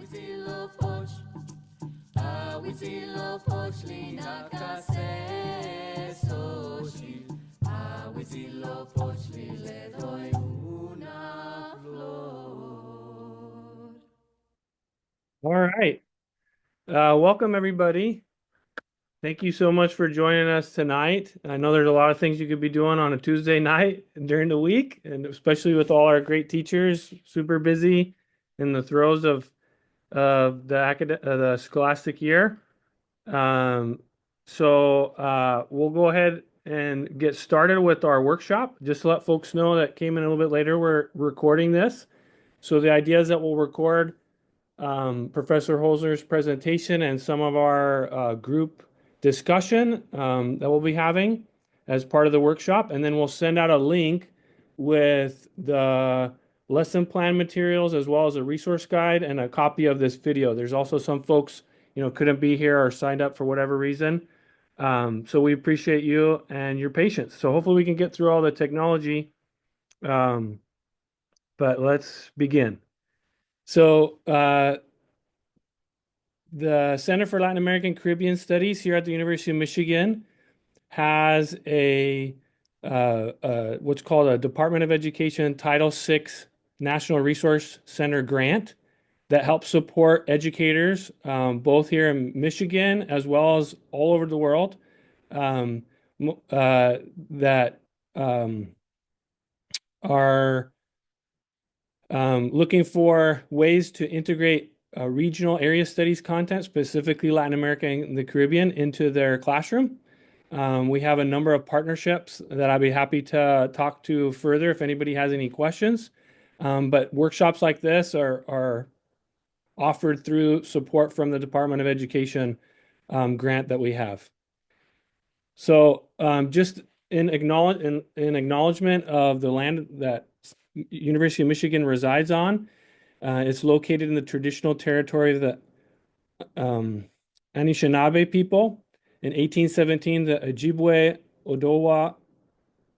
Awizilo foch, awizilo foch lina kase sochi, awizilo foch li le doy una flor. All right. Welcome, everybody. Thank you so much for joining us tonight. I know there's a lot of things you could be doing on a Tuesday night during the week, and especially with all our great teachers, super busy in the throes of the scholastic year. Um, we'll go ahead and get started with our workshop. Just to let folks know that came in a little bit later, we're recording this. So the idea is that we'll record Professor Holzer's presentation and some of our group discussion that we'll be having as part of the workshop. And then we'll send out a link with the lesson plan materials as well as a resource guide and a copy of this video. There's also some folks, couldn't be here or signed up for whatever reason. So we appreciate you and your patience. So hopefully we can get through all the technology. Um, but let's begin. So, the Center for Latin American Caribbean Studies here at the University of Michigan has what's called a Department of Education Title VI National Resource Center grant that helps support educators both here in Michigan as well as all over the world um, that are looking for ways to integrate regional area studies content, specifically Latin America and the Caribbean, into their classroom. We have a number of partnerships that I'd be happy to talk to further if anybody has any questions. But workshops like this are offered through support from the Department of Education grant that we have. So just in acknowledgement of the land that University of Michigan resides on, it's located in the traditional territory of the um, Anishinaabe people. In 1817, the Ojibwe, Odawa,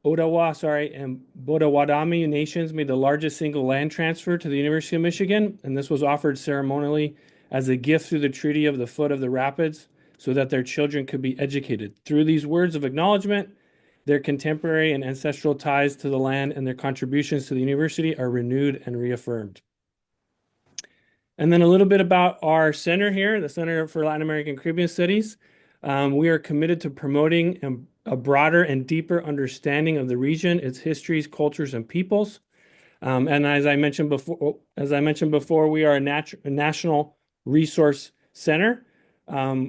and Bodawadami nations made the largest single land transfer to the University of Michigan, and this was offered ceremonially as a gift through the Treaty of the Foot of the Rapids so that their children could be educated. Through these words of acknowledgement, their contemporary and ancestral ties to the land and their contributions to the university are renewed and reaffirmed. And then a little bit about our center here, the Center for Latin American Caribbean Studies. We are committed to promoting a broader and deeper understanding of the region, its histories, cultures, and peoples. And as I mentioned before, we are a national resource center.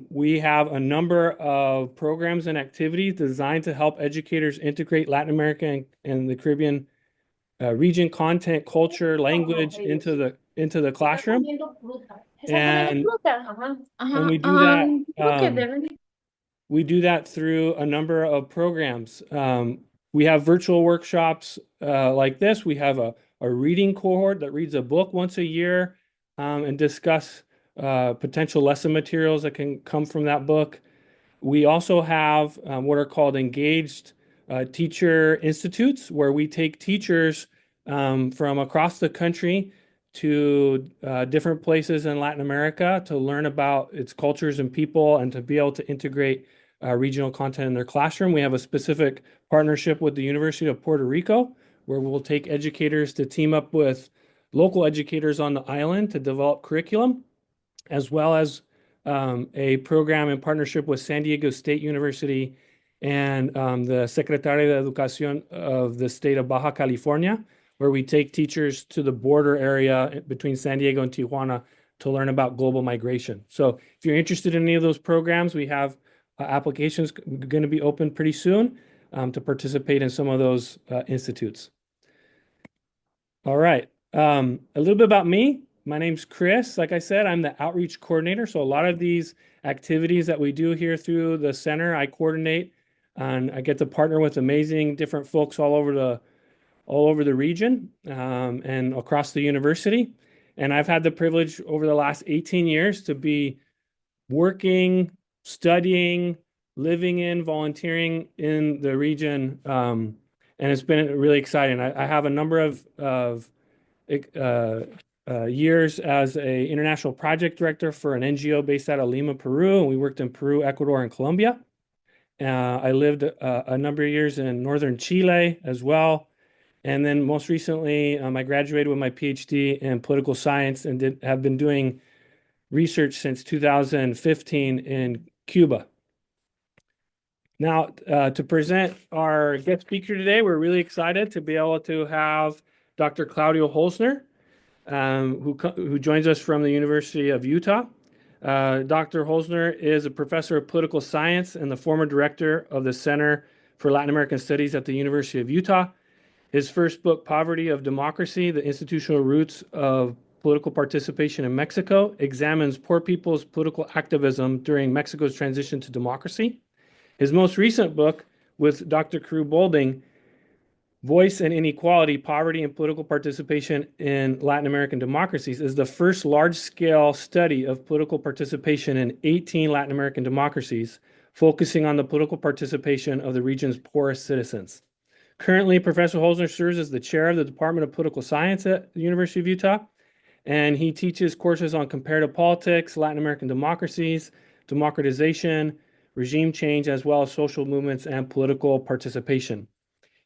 We have a number of programs and activities designed to help educators integrate Latin America and the Caribbean region content, culture, language into the classroom. And and Ajá, we do that creo que deben. through a number of programs. We have virtual workshops like this. We have a reading cohort that reads a book once a year and discuss potential lesson materials that can come from that book. We also have what are called engaged teacher institutes, where we take teachers from across the country to different places in Latin America to learn about its cultures and people and to be able to integrate regional content in their classroom. We have a specific partnership with the University of Puerto Rico, where we'll take educators to team up with local educators on the island to develop curriculum, as well as a program in partnership with San Diego State University and the Secretaría de Educación of the state of Baja California, where we take teachers to the border area between San Diego and Tijuana to learn about global migration. So if you're interested in any of those programs, we have applications going to be open pretty soon to participate in some of those institutes. All right. A little bit about me. My name's Chris. Like I said, I'm the outreach coordinator. So a lot of these activities that we do here through the center, I coordinate, and I get to partner with amazing different folks all over the region and across the university. And I've had the privilege over the last 18 years to be working, studying, living in, volunteering in the region. And it's been really exciting. I have a number of years as a international project director for an NGO based out of Lima, Peru, and we worked in Peru, Ecuador, and Colombia. I lived a number of years in northern Chile as well. And then most recently, I graduated with my PhD in political science and have been doing research since 2015 in Cuba. Now, to present our guest speaker today, we're really excited to be able to have Dr. Claudio Holzner, who joins us from the University of Utah. Dr. Holzner is a professor of political science and the former director of the Center for Latin American Studies at the University of Utah. His first book, Poverty of Democracy, The Institutional Roots of Political Participation in Mexico, examines poor people's political activism during Mexico's transition to democracy. His most recent book with Dr. Carew Bolding, Voice and Inequality, Poverty and Political Participation in Latin American Democracies, is the first large-scale study of political participation in 18 Latin American democracies, focusing on the political participation of the region's poorest citizens. Currently, Professor Holzner serves as the chair of the Department of Political Science at the University of Utah, and he teaches courses on comparative politics, Latin American democracies, democratization, regime change, as well as social movements and political participation.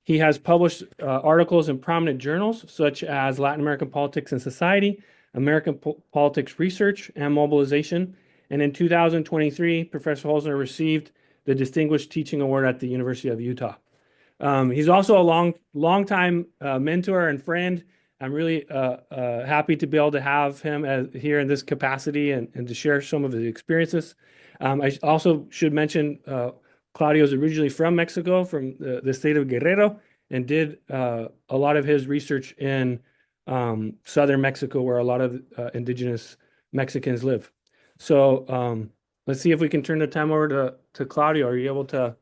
He has published articles in prominent journals such as Latin American Politics and Society, American Politics Research and Mobilization, and in 2023, Professor Holzner received the Distinguished Teaching Award at the University of Utah. He's also a long-time mentor and friend. I'm really happy to be able to have him here in this capacity and to share some of his experiences. I also should mention Claudio is originally from Mexico, from the state of Guerrero, and did a lot of his research in southern Mexico, where a lot of indigenous Mexicans live. So let's see if we can turn the time over to Claudio. Are you able to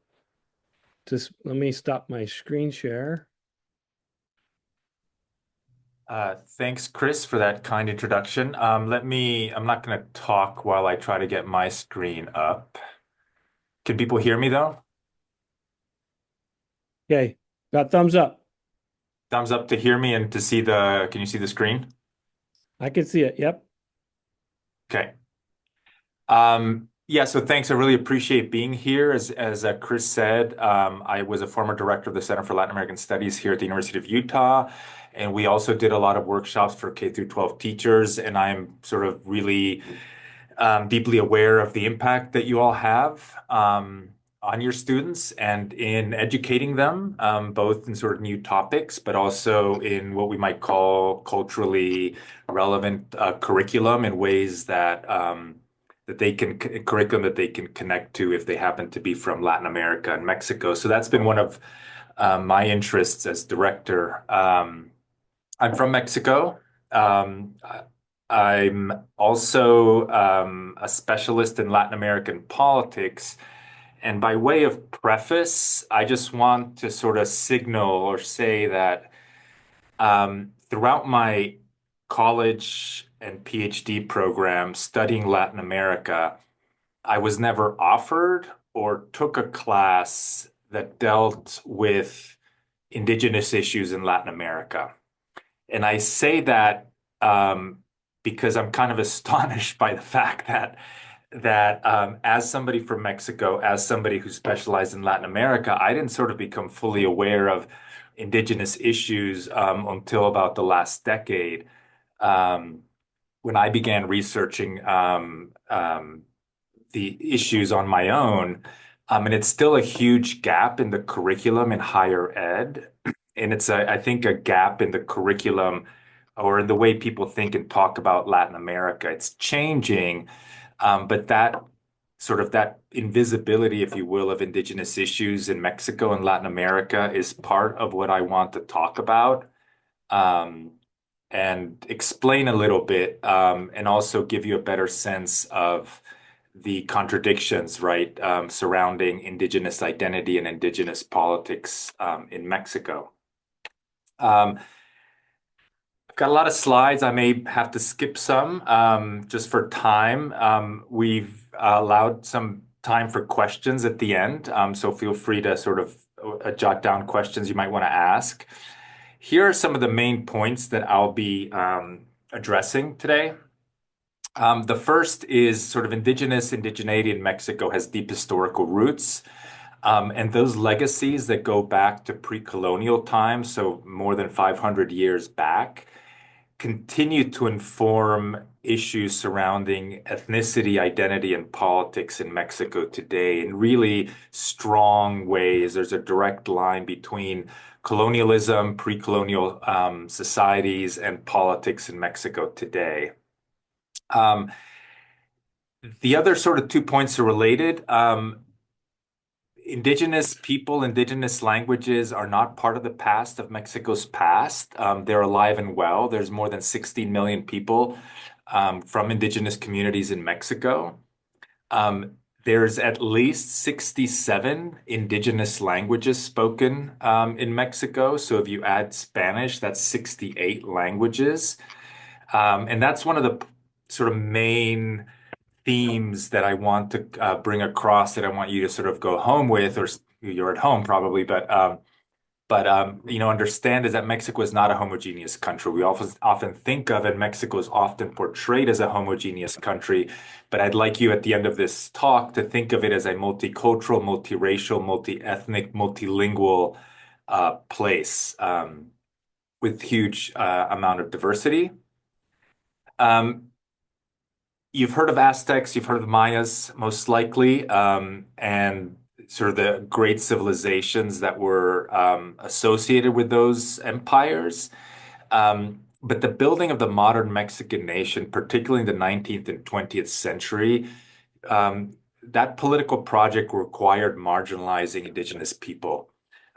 just let me stop my screen share? Thanks, Chris, for that kind introduction. I'm not going to talk while I try to get my screen up. Can people hear me though? Okay, got thumbs up. Thumbs up to hear me and to see can you see the screen? I can see it. Yep. Okay. Yeah, so thanks. I really appreciate being here. As Chris said, I was a former director of the Center for Latin American Studies here at the University of Utah, and we also did a lot of workshops for K-12 teachers, and I'm sort of really deeply aware of the impact that you all have on your students and in educating them, both in sort of new topics, but also in what we might call culturally relevant curriculum in ways that curriculum that they can connect to if they happen to be from Latin America and Mexico. So that's been one of my interests as director. I'm from Mexico. I'm also a specialist in Latin American politics. And by way of preface, I just want to sort of signal or say that throughout my college and PhD program studying Latin America, I was never offered or took a class that dealt with indigenous issues in Latin America. And I say that because I'm kind of astonished by the fact that as somebody from Mexico, as somebody who specialized in Latin America, I didn't sort of become fully aware of indigenous issues until about the last decade, when I began researching the issues on my own. And it's still a huge gap in the curriculum in higher ed. And it's, I think, a gap in the curriculum or in the way people think and talk about Latin America. It's changing, but that invisibility, if you will, of indigenous issues in Mexico and Latin America is part of what I want to talk about, and explain a little bit, and also give you a better sense of the contradictions, right, surrounding indigenous identity and indigenous politics in Mexico. I've got a lot of slides. I may have to skip some just for time. We've allowed some time for questions at the end, so feel free to sort of jot down questions you might want to ask. Here are some of the main points that I'll be addressing today. The first is sort of indigeneity in Mexico has deep historical roots. And those legacies that go back to pre-colonial times, so more than 500 years back, continue to inform issues surrounding ethnicity, identity, and politics in Mexico today in really strong ways. There's a direct line between colonialism, pre-colonial societies, and politics in Mexico today. Um, the other sort of 2 points are related. Indigenous people, indigenous languages are not part of the past of Mexico's past. They're alive and well. There's more than 16 million people from indigenous communities in Mexico. There's at least 67 indigenous languages spoken in Mexico. So if you add Spanish, that's 68 languages. And that's one of the sort of main themes that I want to bring across that I want you to sort of go home with, or you're at home probably, but understand is that Mexico is not a homogeneous country. We often think of, and Mexico is often portrayed as a homogeneous country, but I'd like you at the end of this talk to think of it as a multicultural, multiracial, multi-ethnic, multilingual place with huge amount of diversity. You've heard of Aztecs, you've heard of Mayas, most likely, and sort of the great civilizations that were associated with those empires. But the building of the modern Mexican nation, particularly in the 19th and 20th century, that political project required marginalizing indigenous people.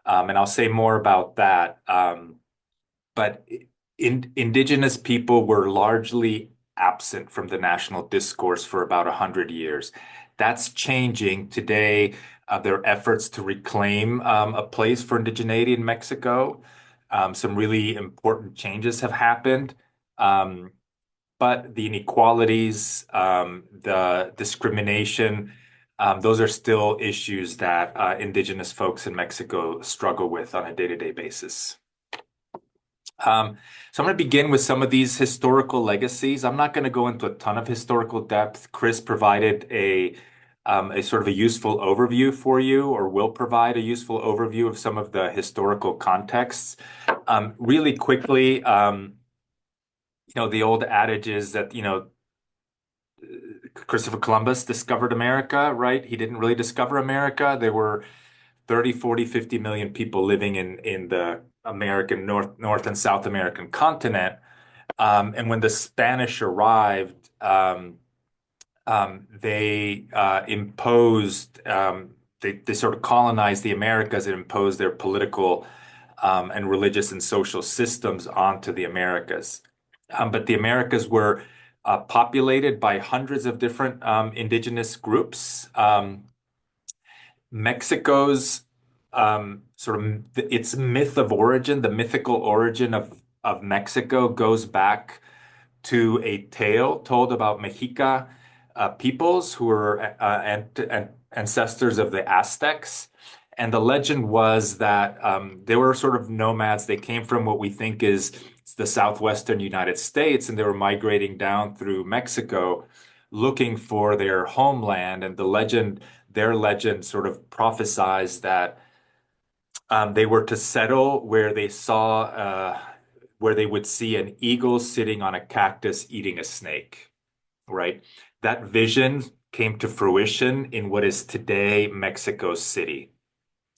And I'll say more about that. But indigenous people were largely absent from the national discourse for about 100 years. That's changing today. There are efforts to reclaim a place for indigeneity in Mexico. Some really important changes have happened. But the inequalities, the discrimination, those are still issues that indigenous folks in Mexico struggle with on a day-to-day basis. So I'm going to begin with some of these historical legacies. I'm not going to go into a ton of historical depth. Chris provided a sort of a useful overview for you, or will provide a useful overview of some of the historical contexts. Really quickly, the old adage is that, Christopher Columbus discovered America, right? He didn't really discover America. There were 30, 40, 50 million people living in the American North and South American continent. And when the Spanish arrived, they imposed, they sort of colonized the Americas and imposed their political and religious and social systems onto the Americas. But the Americas were populated by hundreds of different indigenous groups. Mexico's sort of its myth of origin, the mythical origin of Mexico goes back to a tale told about Mexica peoples who were ancestors of the Aztecs. And the legend was that they were sort of nomads. They came from what we think is the southwestern United States, and they were migrating down through Mexico looking for their homeland. And their legend sort of prophesies that they were to settle where they would see an eagle sitting on a cactus eating a snake, right? That vision came to fruition in what is today Mexico City.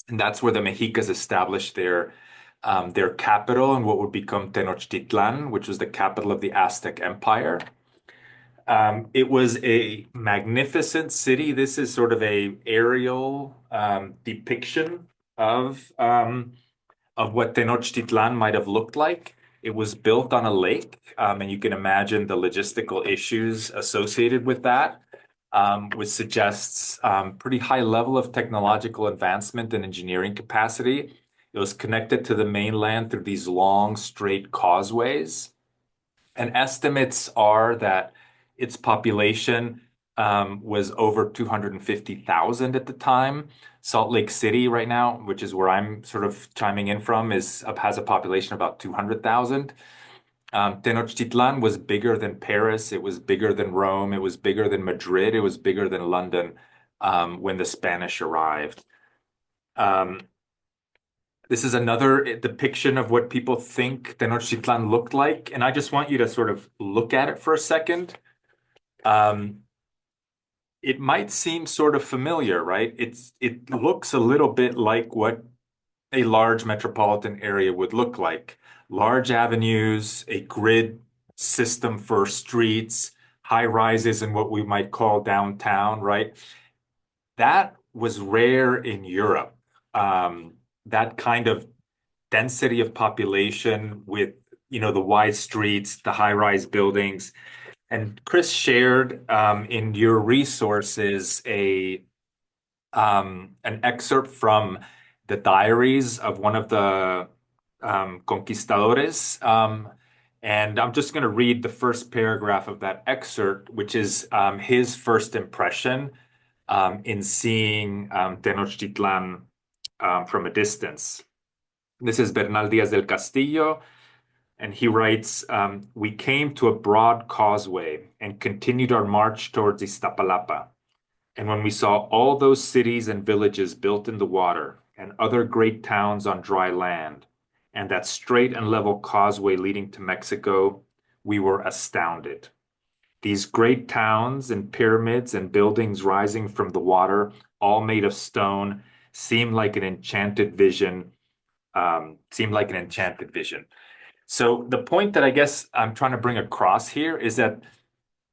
And that's where the Mexicas established their capital and what would become Tenochtitlan, which was the capital of the Aztec Empire. It was a magnificent city. This is sort of a aerial depiction of what Tenochtitlan might have looked like. It was built on a lake, and you can imagine the logistical issues associated with that, which suggests pretty high level of technological advancement and engineering capacity. It was connected to the mainland through these long, straight causeways. And estimates are that its population was over 250,000 at the time. Salt Lake City right now, which is where I'm sort of chiming in from, has a population of about 200,000. Tenochtitlan was bigger than Paris. It was bigger than Rome. It was bigger than Madrid. It was bigger than London when the Spanish arrived. Um, this is another depiction of what people think Tenochtitlan looked like. And I just want you to sort of look at it for a second. Um, it might seem sort of familiar, right? It looks a little bit like what a large metropolitan area would look like. Large avenues, a grid system for streets, high rises in what we might call downtown, right? That was rare in Europe. That kind of density of population with, the wide streets, the high-rise buildings. And Chris shared in your resources an excerpt from the diaries of one of the conquistadores. And I'm just going to read the first paragraph of that excerpt, which is his first impression in seeing Tenochtitlan from a distance. This is Bernal Díaz del Castillo, and he writes, we came to a broad causeway and continued our march towards Iztapalapa. And when we saw all those cities and villages built in the water, and other great towns on dry land, and that straight and level causeway leading to Mexico, we were astounded. These great towns and pyramids and buildings rising from the water, all made of stone, seemed like an enchanted vision. So the point that I guess I'm trying to bring across here is that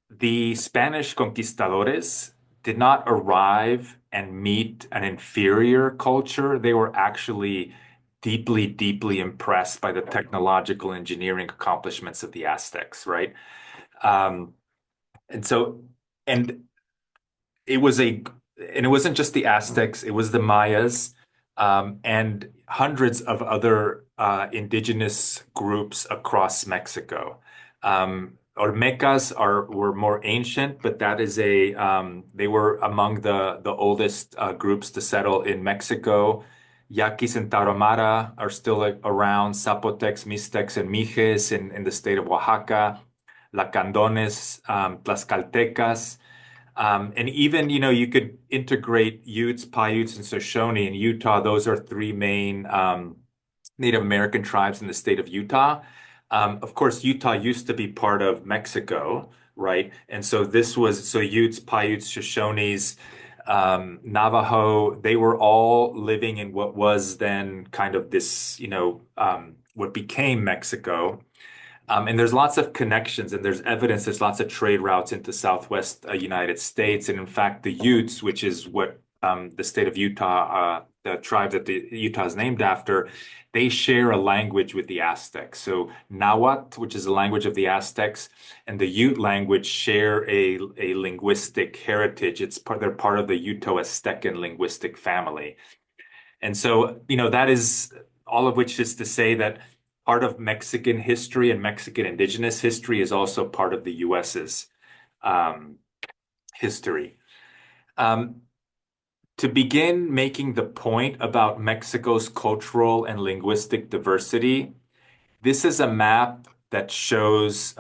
the Spanish conquistadores did not arrive and meet an inferior culture. They were actually deeply, deeply impressed by the technological engineering accomplishments of the Aztecs, right? Um, and so, and it was and it wasn't just the Aztecs, it was the Mayas, and hundreds of other indigenous groups across Mexico. Olmecas were more ancient, but that is they were among the oldest groups to settle in Mexico. Yaquis and Tarahumara are still around. Zapotecs, Mixtecs, and Mijes in the state of Oaxaca. Lacandones, Tlaxcaltecas. And even, you could integrate Utes, Paiutes, and Shoshone in Utah. Those are three main Native American tribes in the state of Utah. Of course, Utah used to be part of Mexico, right? And so Utes, Paiutes, Shoshones, Navajo, they were all living in what was then kind of this, what became Mexico. And there's lots of connections and there's evidence, there's lots of trade routes into Southwest United States. And in fact, the Utes, which is what the state of Utah, the tribe that the Utah is named after, they share a language with the Aztecs. So Nahuatl, which is the language of the Aztecs, and the Ute language share a linguistic heritage. They're part of the Uto-Aztecan linguistic family. And so, that is all of which is to say that part of Mexican history and Mexican indigenous history is also part of the US's history. To begin making the point about Mexico's cultural and linguistic diversity, this is a map that shows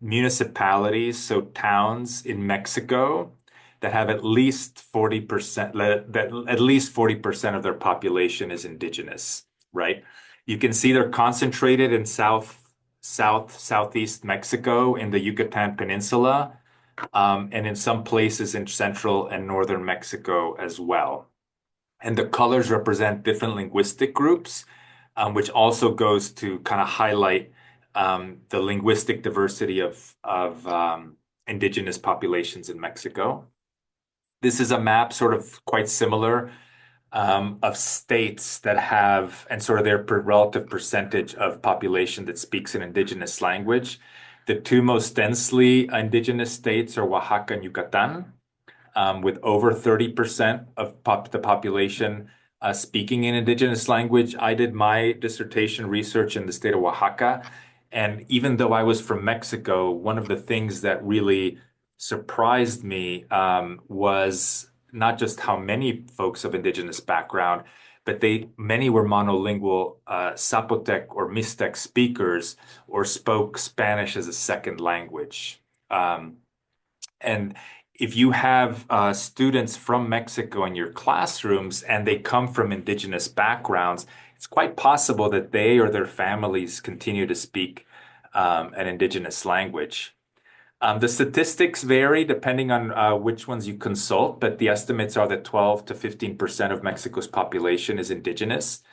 municipalities, so towns in Mexico that have at least 40%, that at least 40% of their population is indigenous, right? You can see they're concentrated in southeast Mexico in the Yucatan Peninsula, and in some places in central and northern Mexico as well. And the colors represent different linguistic groups, which also goes to kind of highlight the linguistic diversity of indigenous populations in Mexico. This is a map sort of quite similar of states that have, and sort of their relative percentage of population that speaks an indigenous language. The two most densely indigenous states are Oaxaca and Yucatan, with over 30% of the population speaking an indigenous language. I did my dissertation research in the state of Oaxaca, and even though I was from Mexico, one of the things that really surprised me was not just how many folks of indigenous background, but many were monolingual Zapotec or Mixtec speakers or spoke Spanish as a second language. And if you have students from Mexico in your classrooms and they come from indigenous backgrounds, it's quite possible that they or their families continue to speak an indigenous language. The statistics vary depending on which ones you consult, but the estimates are that 12 to 15% of Mexico's population is indigenous.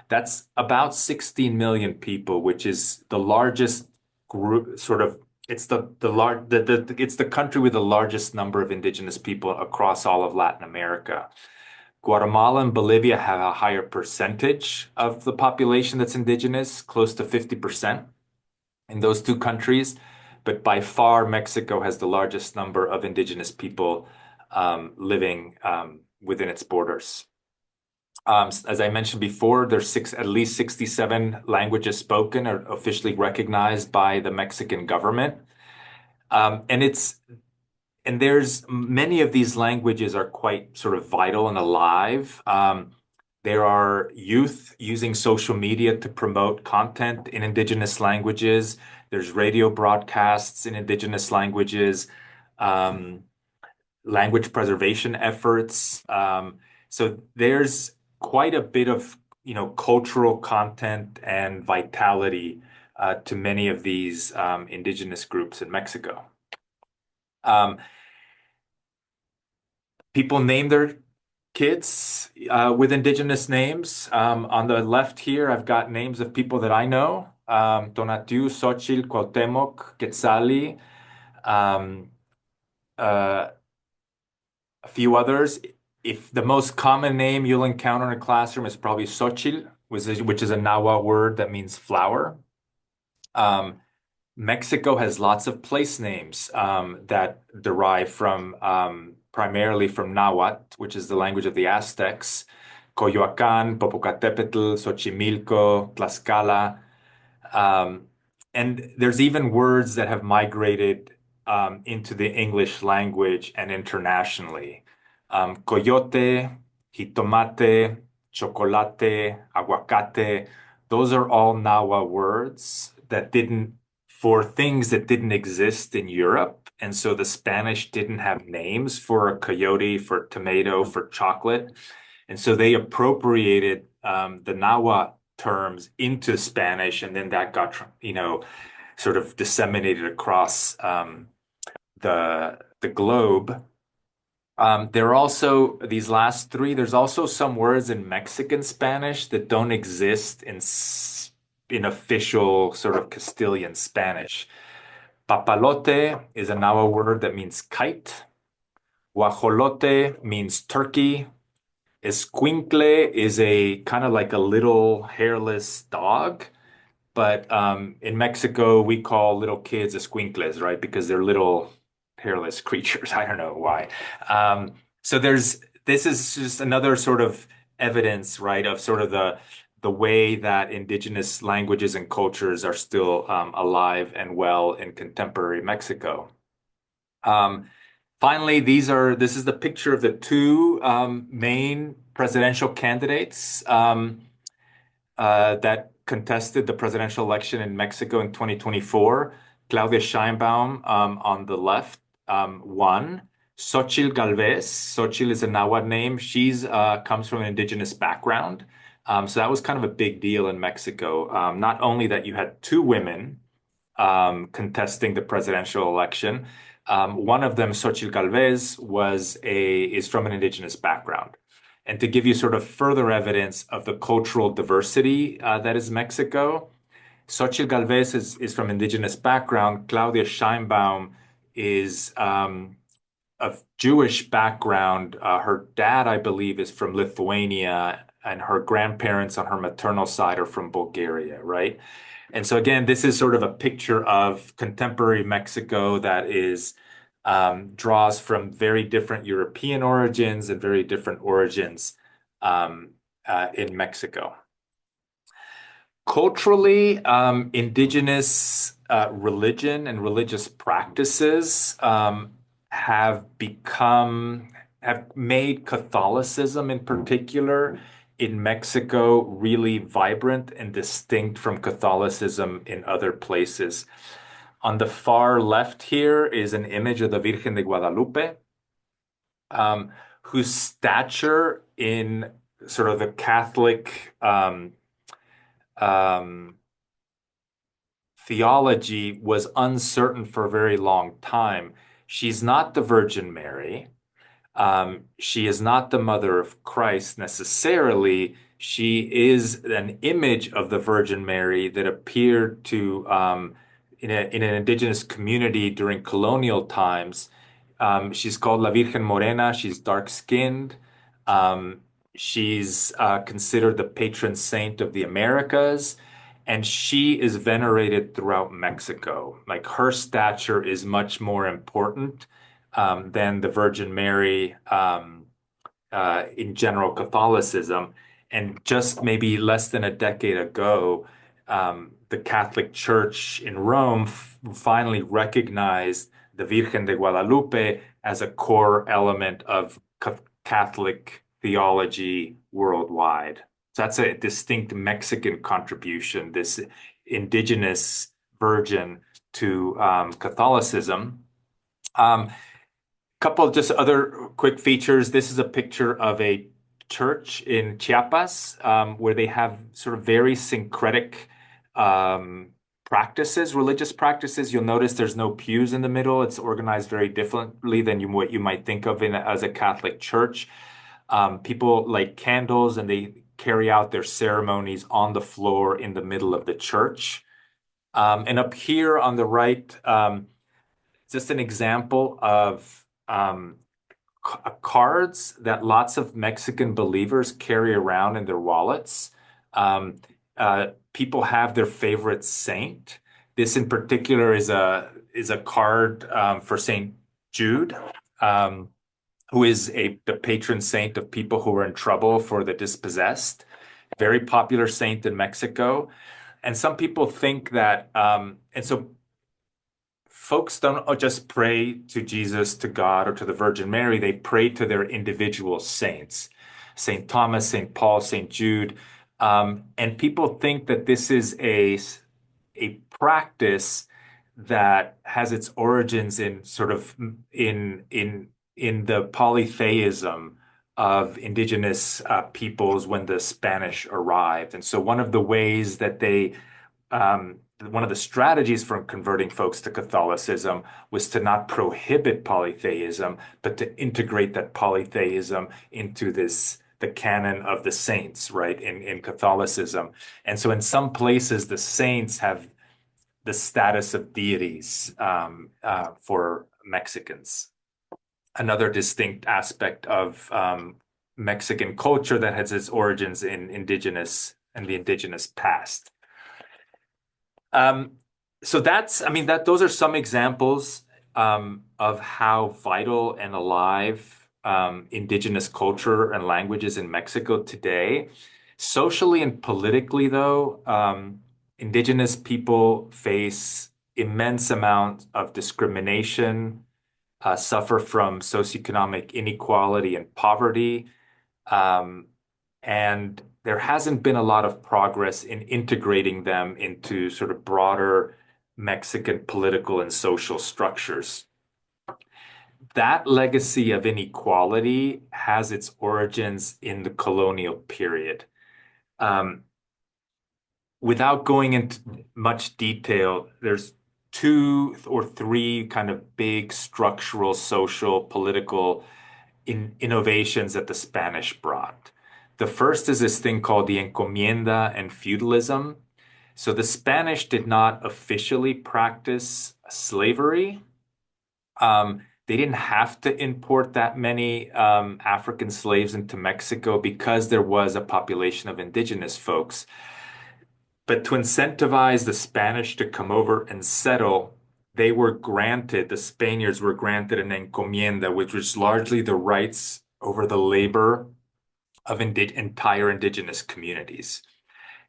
That's about 16 million people, which is the largest group, sort of, it's it's the country with the largest number of indigenous people across all of Latin America. Guatemala and Bolivia have a higher percentage of the population that's indigenous, close to 50% in those two countries. But by far, Mexico has the largest number of indigenous people living within its borders. As I mentioned before, there's at least 67 languages spoken or officially recognized by the Mexican government. And there's many of these languages are quite sort of vital and alive. There are youth using social media to promote content in indigenous languages. There's radio broadcasts in indigenous languages, language preservation efforts. So there's quite a bit of, cultural content and vitality to many of these indigenous groups in Mexico. People name their kids with indigenous names. On the left here, I've got names of people that I know. Tonatiuh, Xochitl, Cuauhtemoc, Quetzali, a few others. If the most common name you'll encounter in a classroom is probably Xochitl, which is a Nahua word that means flower. Mexico has lots of place names that derive from primarily from Nahuatl, which is the language of the Aztecs. Coyoacán, Popocatépetl, Xochimilco, Tlaxcala. And there's even words that have migrated into the English language and internationally. Coyote, jitomate, chocolate, aguacate, those are all Nahua words for things that didn't exist in Europe. And so the Spanish didn't have names for a coyote, for tomato, for chocolate. And so they appropriated the Nahua terms into Spanish, and then that got, sort of disseminated across the globe. There are also these last three. There's also some words in Mexican Spanish that don't exist in official sort of Castilian Spanish. Papalote is a Nahua word that means kite. Guajolote means turkey. Escuincle is a kind of like a little hairless dog. But in Mexico, we call little kids escuincles, right? Because they're little hairless creatures. I don't know why. So this is just another sort of evidence, right, of sort of the way that indigenous languages and cultures are still alive and well in contemporary Mexico. Finally, this is the picture of the two main presidential candidates that contested the presidential election in Mexico in 2024. Claudia Sheinbaum on the left won. Xochitl Galvez. Xochitl is a Nahuatl name. She's comes from an indigenous background. So that was kind of a big deal in Mexico. Not only that you had two women contesting the presidential election. One of them, Xochitl Galvez, is from an indigenous background. And to give you sort of further evidence of the cultural diversity that is Mexico, Xochitl Galvez is from indigenous background. Claudia Sheinbaum is of Jewish background. Her dad, I believe, is from Lithuania, and her grandparents on her maternal side are from Bulgaria, right? And so again, this is sort of a picture of contemporary Mexico that draws from very different European origins and very different origins in Mexico. Culturally, indigenous religion and religious practices have made Catholicism in particular in Mexico really vibrant and distinct from Catholicism in other places. On the far left here is an image of the Virgen de Guadalupe, whose stature in sort of the Catholic um, theology was uncertain for a very long time. She's not the Virgin Mary. She is not the mother of Christ necessarily. She is an image of the Virgin Mary that appeared to in an indigenous community during colonial times. She's called La Virgen Morena. She's dark-skinned. Um, she's considered the patron saint of the Americas, and she is venerated throughout Mexico. Like her stature is much more important than the Virgin Mary in general Catholicism. And just maybe less than a decade ago, the Catholic Church in Rome finally recognized the Virgen de Guadalupe as a core element of Catholic theology worldwide. So that's a distinct Mexican contribution, this indigenous virgin to Catholicism. Couple of just other quick features. This is a picture of a church in Chiapas where they have sort of very syncretic practices, religious practices. You'll notice there's no pews in the middle. It's organized very differently than what you might think of as a Catholic church. People light candles and they carry out their ceremonies on the floor in the middle of the church. And up here on the right, just an example of cards that lots of Mexican believers carry around in their wallets. People have their favorite saint. This in particular is a card for Saint Jude, who is the patron saint of people who are in trouble for the dispossessed. Very popular saint in Mexico. And some people think that, and so folks don't just pray to Jesus, to God, or to the Virgin Mary. They pray to their individual saints, Saint Thomas, Saint Paul, Saint Jude. And people think that this is a practice that has its origins in sort of in the polytheism of indigenous peoples when the Spanish arrived. And so one of the ways that one of the strategies for converting folks to Catholicism was to not prohibit polytheism, but to integrate that polytheism into the canon of the saints, right, in Catholicism. And so in some places, the saints have the status of deities for Mexicans. Another distinct aspect of Mexican culture that has its origins in the indigenous past. So those are some examples of how vital and alive indigenous culture and languages in Mexico today. Socially and politically, though, indigenous people face immense amount of discrimination, suffer from socioeconomic inequality and poverty. And there hasn't been a lot of progress in integrating them into sort of broader Mexican political and social structures. That legacy of inequality has its origins in the colonial period. Without going into much detail, there's 2 or 3 kind of big structural, social, political innovations that the Spanish brought. The first is this thing called the encomienda and feudalism. So the Spanish did not officially practice slavery. They didn't have to import that many African slaves into Mexico because there was a population of indigenous folks. But to incentivize the Spanish to come over and settle, the Spaniards were granted an encomienda, which was largely the rights over the labor of entire indigenous communities.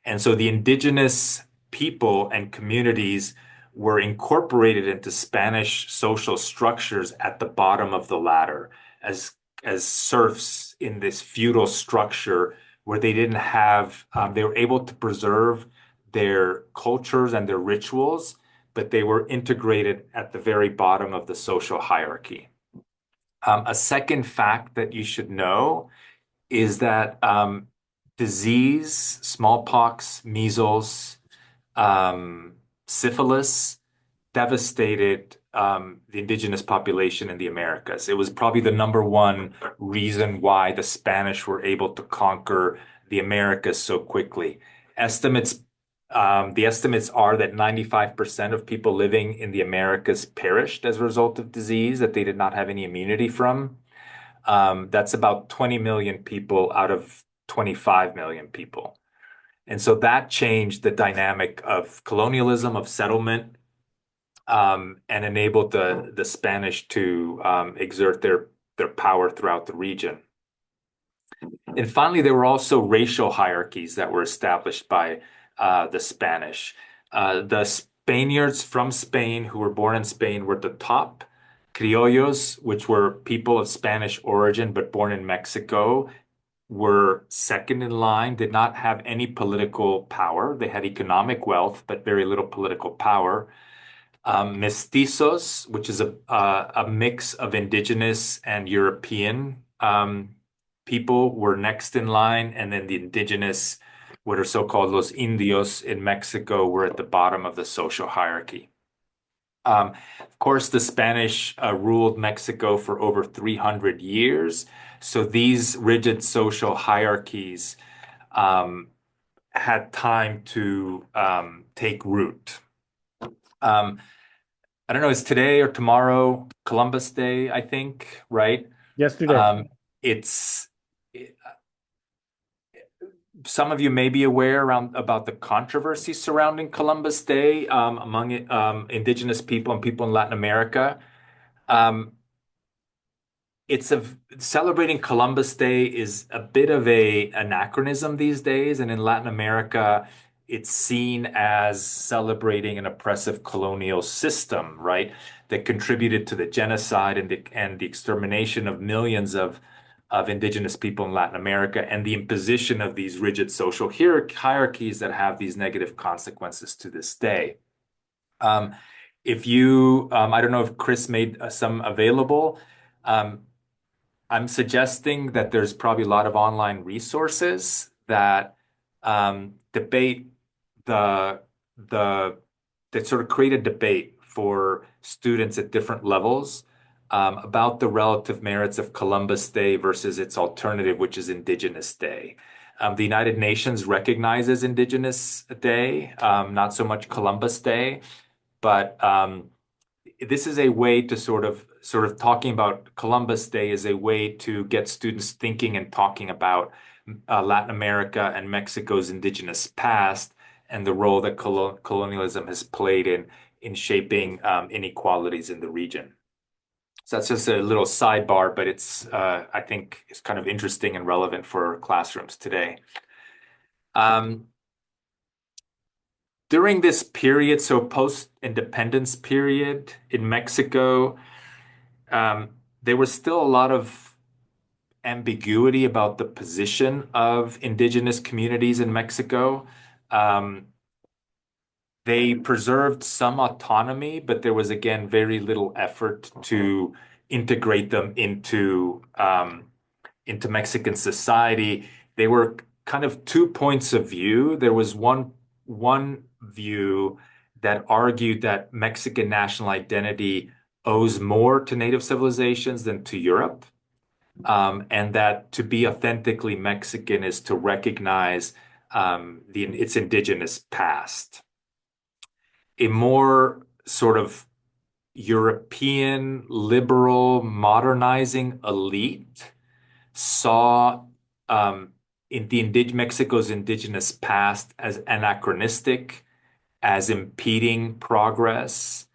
And so the indigenous people and communities were incorporated into Spanish social structures at the bottom of the ladder as serfs in this feudal structure where they didn't have, they were able to preserve their cultures and their rituals, but they were integrated at the very bottom of the social hierarchy. A second fact that you should know is that disease, smallpox, measles, syphilis devastated the indigenous population in the Americas. It was probably the number one reason why the Spanish were able to conquer the Americas so quickly. The estimates are that 95% of people living in the Americas perished as a result of disease that they did not have any immunity from. That's about 20 million people out of 25 million people. And so that changed the dynamic of colonialism, of settlement, and enabled the Spanish to exert their power throughout the region. And finally, there were also racial hierarchies that were established by the Spanish. The Spaniards from Spain who were born in Spain were the top. Criollos, which were people of Spanish origin but born in Mexico, were second in line, did not have any political power. They had economic wealth, but very little political power. Mestizos, which is a mix of indigenous and European people, were next in line, and then the indigenous, what are so-called los indios in Mexico, were at the bottom of the social hierarchy. Of course, the Spanish ruled Mexico for over 300 years, so these rigid social hierarchies had time to take root. I don't know, it's today or tomorrow Columbus Day, I think, right? Yesterday. It's some of you may be aware about the controversy surrounding Columbus Day among indigenous people and people in Latin America. Celebrating Columbus Day is a bit of a anachronism these days, and in Latin America, it's seen as celebrating an oppressive colonial system, right? That contributed to the genocide and the extermination of millions of indigenous people in Latin America, and the imposition of these rigid social hierarchies that have these negative consequences to this day. If you, I don't know if Chris made some available. I'm suggesting that there's probably a lot of online resources that debate that sort of create a debate for students at different levels about the relative merits of Columbus Day versus its alternative, which is Indigenous Day. The United Nations recognizes Indigenous Day, not so much Columbus Day, but this is a way to sort of talking about Columbus Day is a way to get students thinking and talking about Latin America and Mexico's indigenous past and the role that colonialism has played in shaping inequalities in the region. So that's just a little sidebar, but it's I think it's kind of interesting and relevant for classrooms today. During this period, so post-independence period in Mexico, there was still a lot of ambiguity about the position of indigenous communities in Mexico. They preserved some autonomy, but there was, again, very little effort to integrate them into Mexican society. They were kind of two points of view. There was one view that argued that Mexican national identity owes more to native civilizations than to Europe, and that to be authentically Mexican is to recognize its indigenous past. A more sort of European, liberal, modernizing elite saw Mexico's indigenous past as anachronistic, as impeding progress,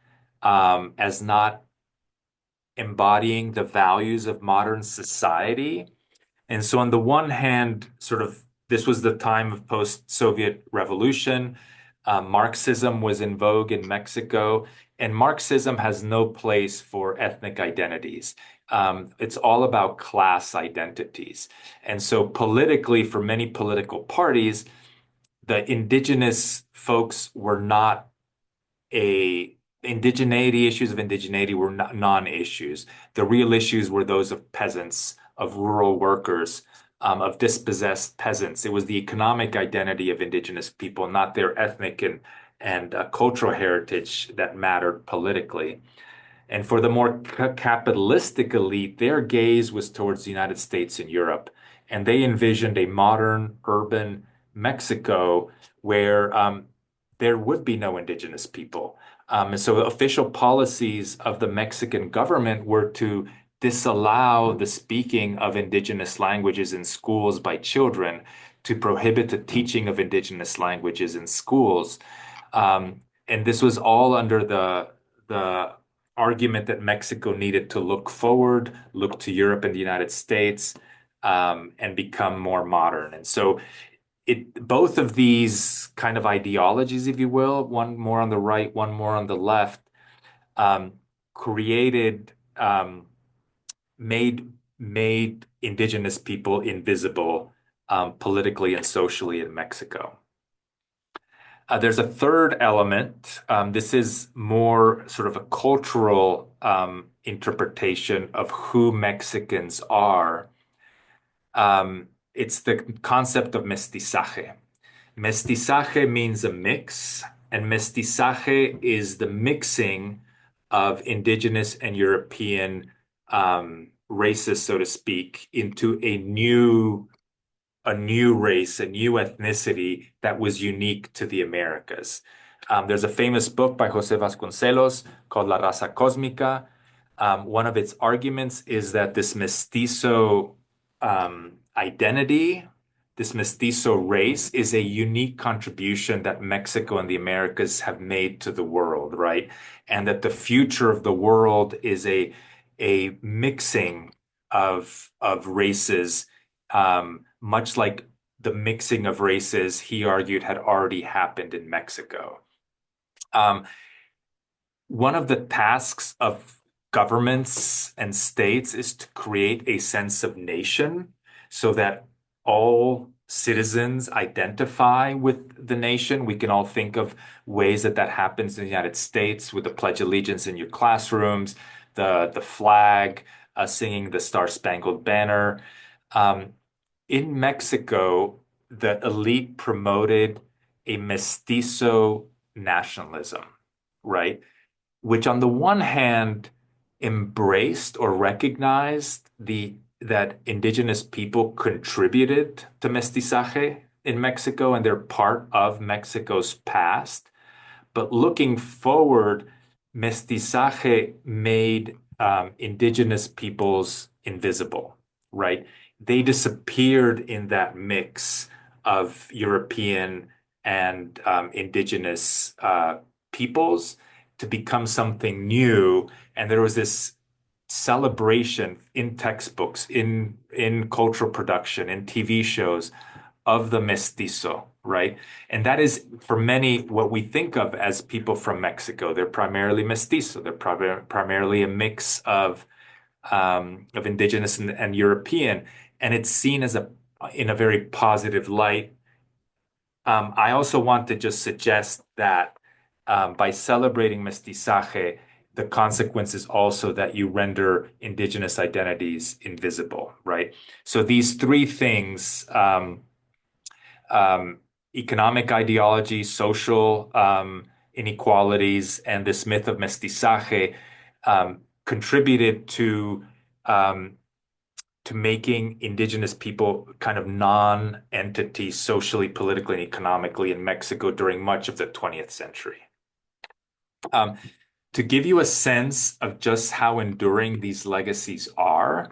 as not embodying the values of modern society. And so on the one hand, sort of this was the time of post-Soviet revolution. Marxism was in vogue in Mexico, And Marxism has no place for ethnic identities. It's all about class identities. And so politically, for many political parties, the indigenous folks were not a indigeneity issues of indigeneity were not non-issues. The real issues were those of peasants, of rural workers, of dispossessed peasants. It was the economic identity of indigenous people, not their ethnic and cultural heritage that mattered politically. And for the more capitalistic elite, their gaze was towards the United States and Europe. And they envisioned a modern, urban Mexico where there would be no indigenous people. And so official policies of the Mexican government were to disallow the speaking of indigenous languages in schools by children, to prohibit the teaching of indigenous languages in schools. And this was all under the argument that Mexico needed to look forward, look to Europe and the United States, and become more modern. And so both of these kind of ideologies, if you will, one more on the right, one more on the left, created made indigenous people invisible politically and socially in Mexico. There's a third element. This is more sort of a cultural interpretation of who Mexicans are. It's the concept of mestizaje. Mestizaje means a mix, and mestizaje is the mixing of indigenous and European races, so to speak, into a new race, a new ethnicity that was unique to the Americas. There's a famous book by Jose Vasconcelos called La Raza Cósmica. One of its arguments is that this mestizo identity, this mestizo race, is a unique contribution that Mexico and the Americas have made to the world, right? And that the future of the world is a mixing of races, much like the mixing of races, he argued, had already happened in Mexico. One of the tasks of governments and states is to create a sense of nation so that all citizens identify with the nation. We can all think of ways that happens in the United States with the Pledge of Allegiance in your classrooms, the flag, singing the Star-Spangled Banner. In Mexico, the elite promoted a mestizo nationalism, right? Which on the one hand embraced or recognized that indigenous people contributed to mestizaje in Mexico and they're part of Mexico's past. But looking forward, mestizaje made indigenous peoples invisible, right? They disappeared in that mix of European and indigenous peoples to become something new. And there was this celebration in textbooks, in cultural production, in TV shows of the mestizo, right? And that is, for many, what we think of as people from Mexico. They're primarily mestizo. They're primarily a mix of indigenous and European, and it's seen as in a very positive light. I also want to just suggest that by celebrating mestizaje, the consequence is also that you render indigenous identities invisible, right? So these three things, economic ideology, social inequalities, and this myth of mestizaje contributed to making indigenous people kind of non-entities socially, politically, and economically in Mexico during much of the 20th century. To give you a sense of just how enduring these legacies are,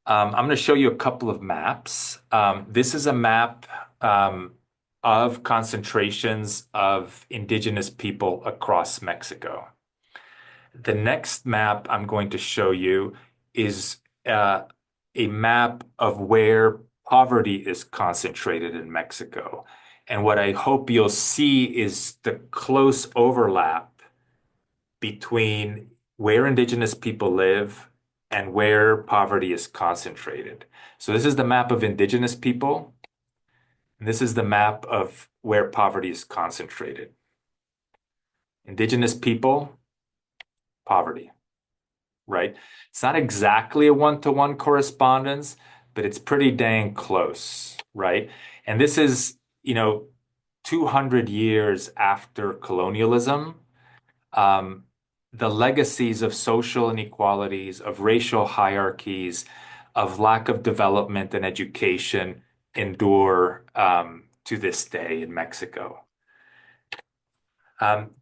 I'm going to show you a couple of maps. This is a map of concentrations of indigenous people across Mexico. The next map I'm going to show you is a map of where poverty is concentrated in Mexico. And what I hope you'll see is the close overlap between where indigenous people live and where poverty is concentrated. So this is the map of indigenous people, and this is the map of where poverty is concentrated. Indigenous people, poverty, right? It's not exactly a one-to-one correspondence, but it's pretty dang close, right? And this is, 200 years after colonialism. Um, the legacies of social inequalities, of racial hierarchies, of lack of development and education endure to this day in Mexico.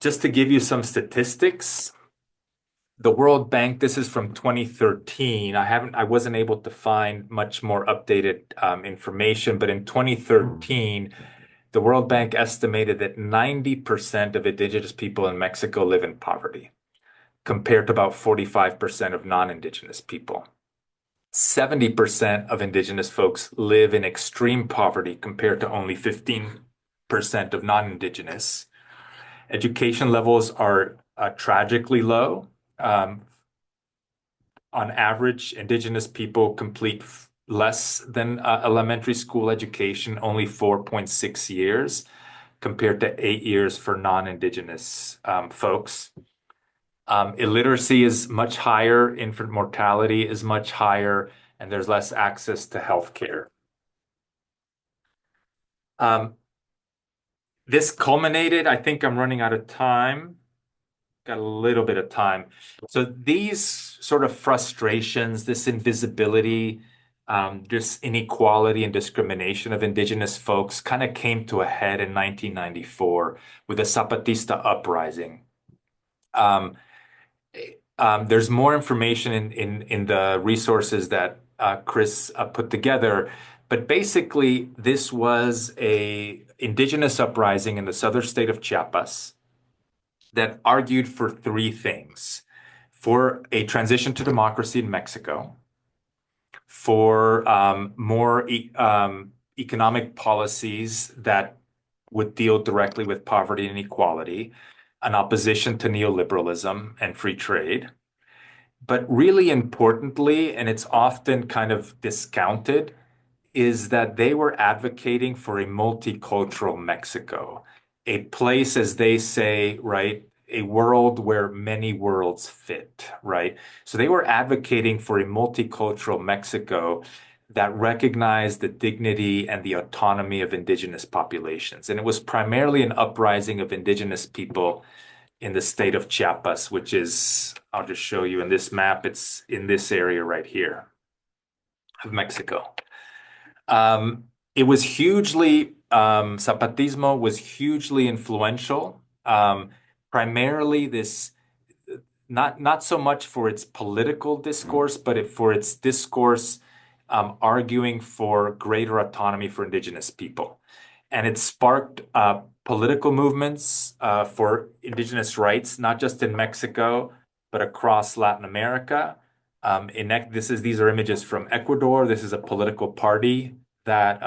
Just to give you some statistics, the World Bank, this is from 2013. I wasn't able to find much more updated information, but in 2013, the World Bank estimated that 90% of indigenous people in Mexico live in poverty, compared to about 45% of non-indigenous people. 70% of indigenous folks live in extreme poverty compared to only 15% of non-indigenous. Education levels are tragically low. On average, indigenous people complete less than elementary school education, only 4.6 years, compared to 8 years for non-indigenous folks. Illiteracy is much higher, infant mortality is much higher, and there's less access to healthcare. This culminated, I think I'm running out of time. Got a little bit of time. So these sort of frustrations, this invisibility, this inequality and discrimination of indigenous folks kind of came to a head in 1994 with the Zapatista uprising. There's more information in the resources that Chris put together, but basically this was a indigenous uprising in the southern state of Chiapas that argued for three things: for a transition to democracy in Mexico, for more economic policies that would deal directly with poverty and inequality, an opposition to neoliberalism and free trade. But really importantly, and it's often kind of discounted, is that they were advocating for a multicultural Mexico, a place, as they say, right, a world where many worlds fit, right? So they were advocating for a multicultural Mexico that recognized the dignity and the autonomy of indigenous populations. And it was primarily an uprising of indigenous people in the state of Chiapas, which is, I'll just show you in this map, it's in this area right here of Mexico. It was hugely, Zapatismo was hugely influential, primarily this, not so much for its political discourse, but for its discourse arguing for greater autonomy for indigenous people. And it sparked political movements for indigenous rights, not just in Mexico, but across Latin America. These are images from Ecuador. This is a political party that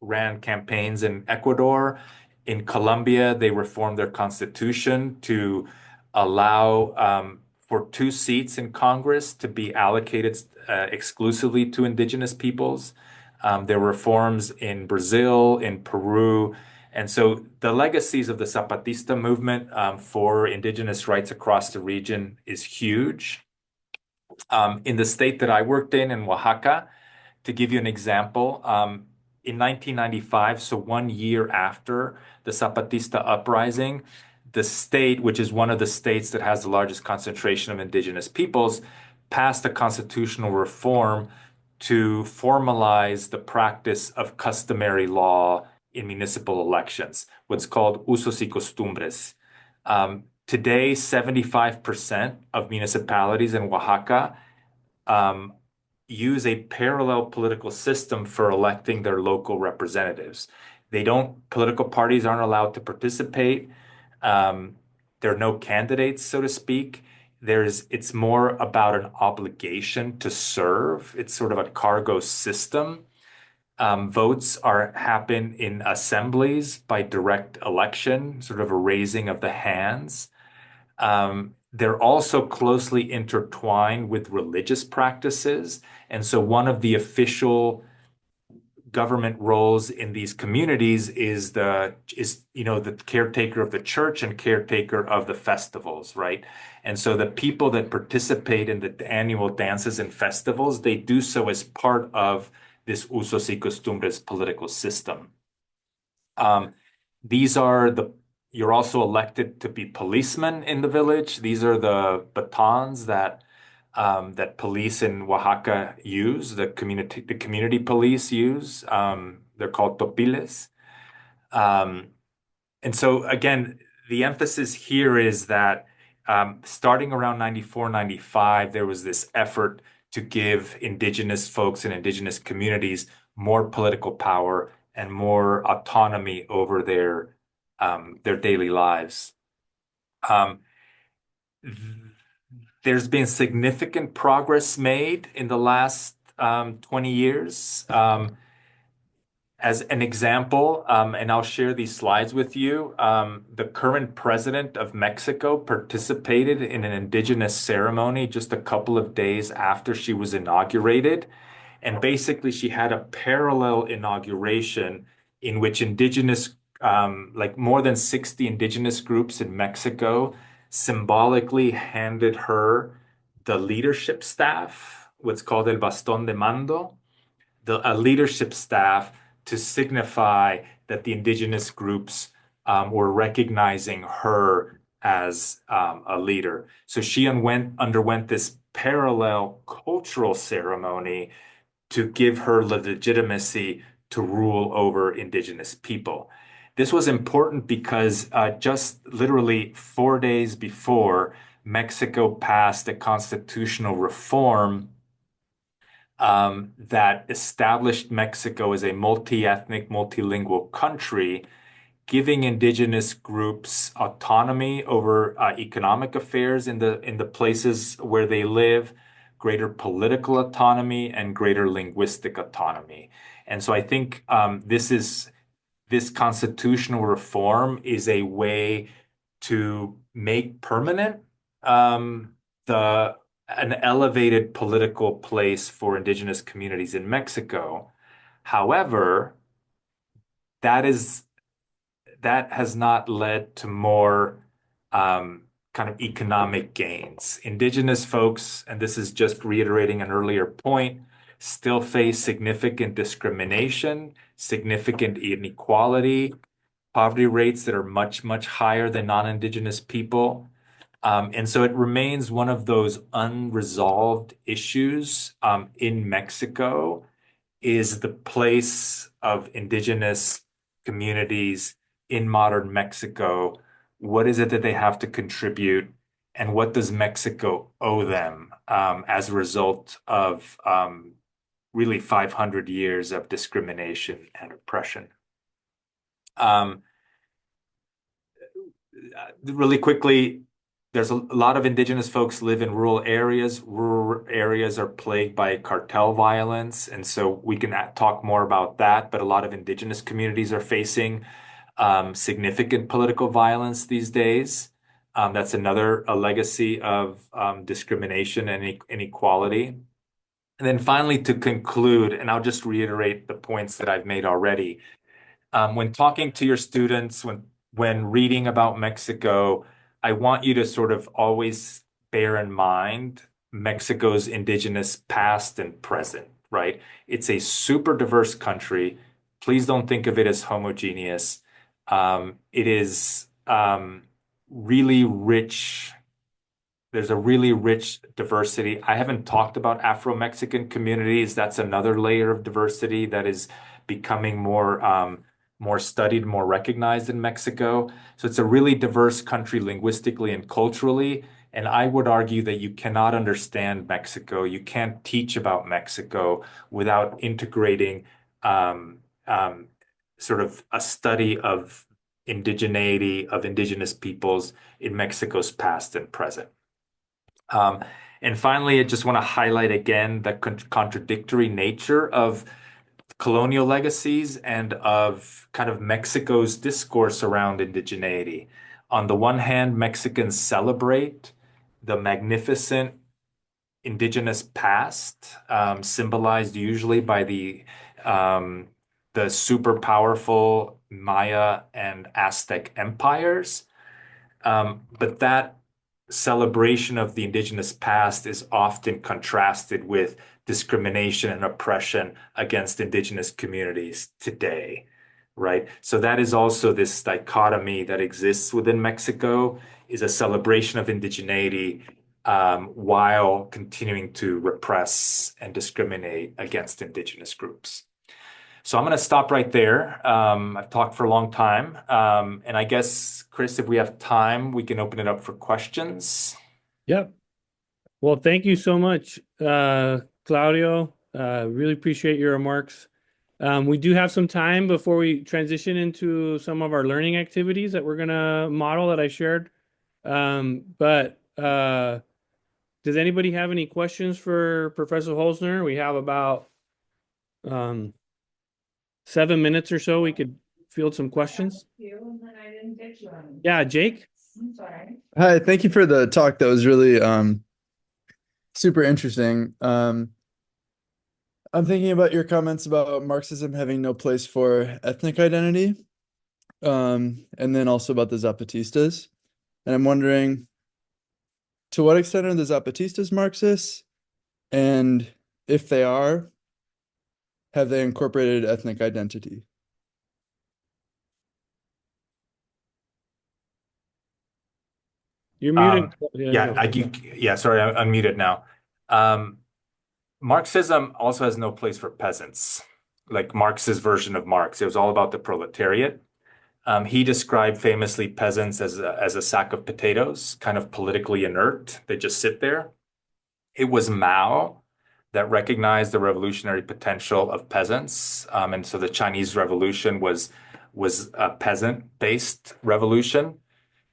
ran campaigns in Ecuador. In Colombia, they reformed their constitution to allow for 2 seats in Congress to be allocated exclusively to indigenous peoples. There were reforms in Brazil, in Peru. And so the legacies of the Zapatista movement for indigenous rights across the region is huge. In the state that I worked in Oaxaca, to give you an example, in 1995, so 1 year after the Zapatista uprising, the state, which is one of the states that has the largest concentration of indigenous peoples, passed a constitutional reform to formalize the practice of customary law in municipal elections, what's called usos y costumbres. Today, 75% of municipalities in Oaxaca use a parallel political system for electing their local representatives. Political parties aren't allowed to participate. There are no candidates, so to speak. It's more about an obligation to serve. It's sort of a cargo system. Votes happen in assemblies by direct election, sort of a raising of the hands. they're also closely intertwined with religious practices. And so one of the official government roles in these communities is the caretaker of the church and caretaker of the festivals, right? And so the people that participate in the annual dances and festivals, they do so as part of this usos y costumbres political system. Um, these are the You're also elected to be policemen in the village. These are the batons that police in Oaxaca use, the community police use. They're called topiles. Um, and so again, the emphasis here is that starting around 94, 95, there was this effort to give indigenous folks and indigenous communities more political power and more autonomy over their daily lives. Um, there's been significant progress made in the last 20 years. As an example, and I'll share these slides with you, the current president of Mexico participated in an indigenous ceremony just a couple of days after she was inaugurated. And basically, she had a parallel inauguration in which like more than 60 indigenous groups in Mexico symbolically handed her the leadership staff, what's called el bastón de mando, a leadership staff to signify that the indigenous groups were recognizing her as a leader. So she underwent this parallel cultural ceremony to give her the legitimacy to rule over indigenous people. This was important because just literally 4 days before, Mexico passed a constitutional reform that established Mexico as a multi-ethnic, multilingual country, giving indigenous groups autonomy over economic affairs in the places where they live, greater political autonomy, and greater linguistic autonomy. And so I think this constitutional reform is a way to make permanent the an elevated political place for indigenous communities in Mexico. However, that has not led to more kind of economic gains. Indigenous folks, and this is just reiterating an earlier point, still face significant discrimination, significant inequality, poverty rates that are much, much higher than non-Indigenous people. And so it remains one of those unresolved issues in Mexico is the place of indigenous communities in modern Mexico. What is it that they have to contribute, and what does Mexico owe them as a result of really 500 years of discrimination and oppression? Really quickly, there's a lot of indigenous folks live in rural areas. Rural areas are plagued by cartel violence, and so we can talk more about that. But a lot of indigenous communities are facing significant political violence these days. That's a legacy of discrimination and inequality. And then finally, to conclude, and I'll just reiterate the points that I've made already. When talking to your students, when reading about Mexico, I want you to sort of always bear in mind Mexico's indigenous past and present, right? It's a super diverse country. Please don't think of it as homogeneous. It is really rich. There's a really rich diversity. I haven't talked about Afro-Mexican communities. That's another layer of diversity that is becoming more studied, more recognized in Mexico. So it's a really diverse country linguistically and culturally. And I would argue that you cannot understand Mexico. You can't teach about Mexico without integrating sort of a study of indigeneity, of indigenous peoples in Mexico's past and present. And finally, I just want to highlight again the contradictory nature of colonial legacies and of kind of Mexico's discourse around indigeneity. On the one hand, Mexicans celebrate the magnificent indigenous past, symbolized usually by the super powerful Maya and Aztec empires. But that celebration of the indigenous past is often contrasted with discrimination and oppression against indigenous communities today, right? So that is also this dichotomy that exists within Mexico, is a celebration of indigeneity, while continuing to repress and discriminate against indigenous groups. So I'm going to stop right there. I've talked for a long time. And I guess, Chris, if we have time, we can open it up for questions. Yep. Well, thank you so much, Claudio. Really appreciate your remarks. We do have some time before we transition into some of our learning activities that we're going to model that I shared. But does anybody have any questions for Professor Holzner? We have about 7 minutes or so. We could field some questions. Yeah, Jake? Hi, thank you for the talk. That was really super interesting. I'm thinking about your comments about Marxism having no place for ethnic identity, and then also about the Zapatistas. And I'm wondering, to what extent are the Zapatistas Marxists? And if they are, have they incorporated ethnic identity? You're muted. Sorry, I'm unmuted now. Marxism also has no place for peasants, like Marx's version of Marx. It was all about the proletariat. He described famously peasants as a sack of potatoes, kind of politically inert. They just sit there. It was Mao that recognized the revolutionary potential of peasants. And so the Chinese Revolution was a peasant-based revolution.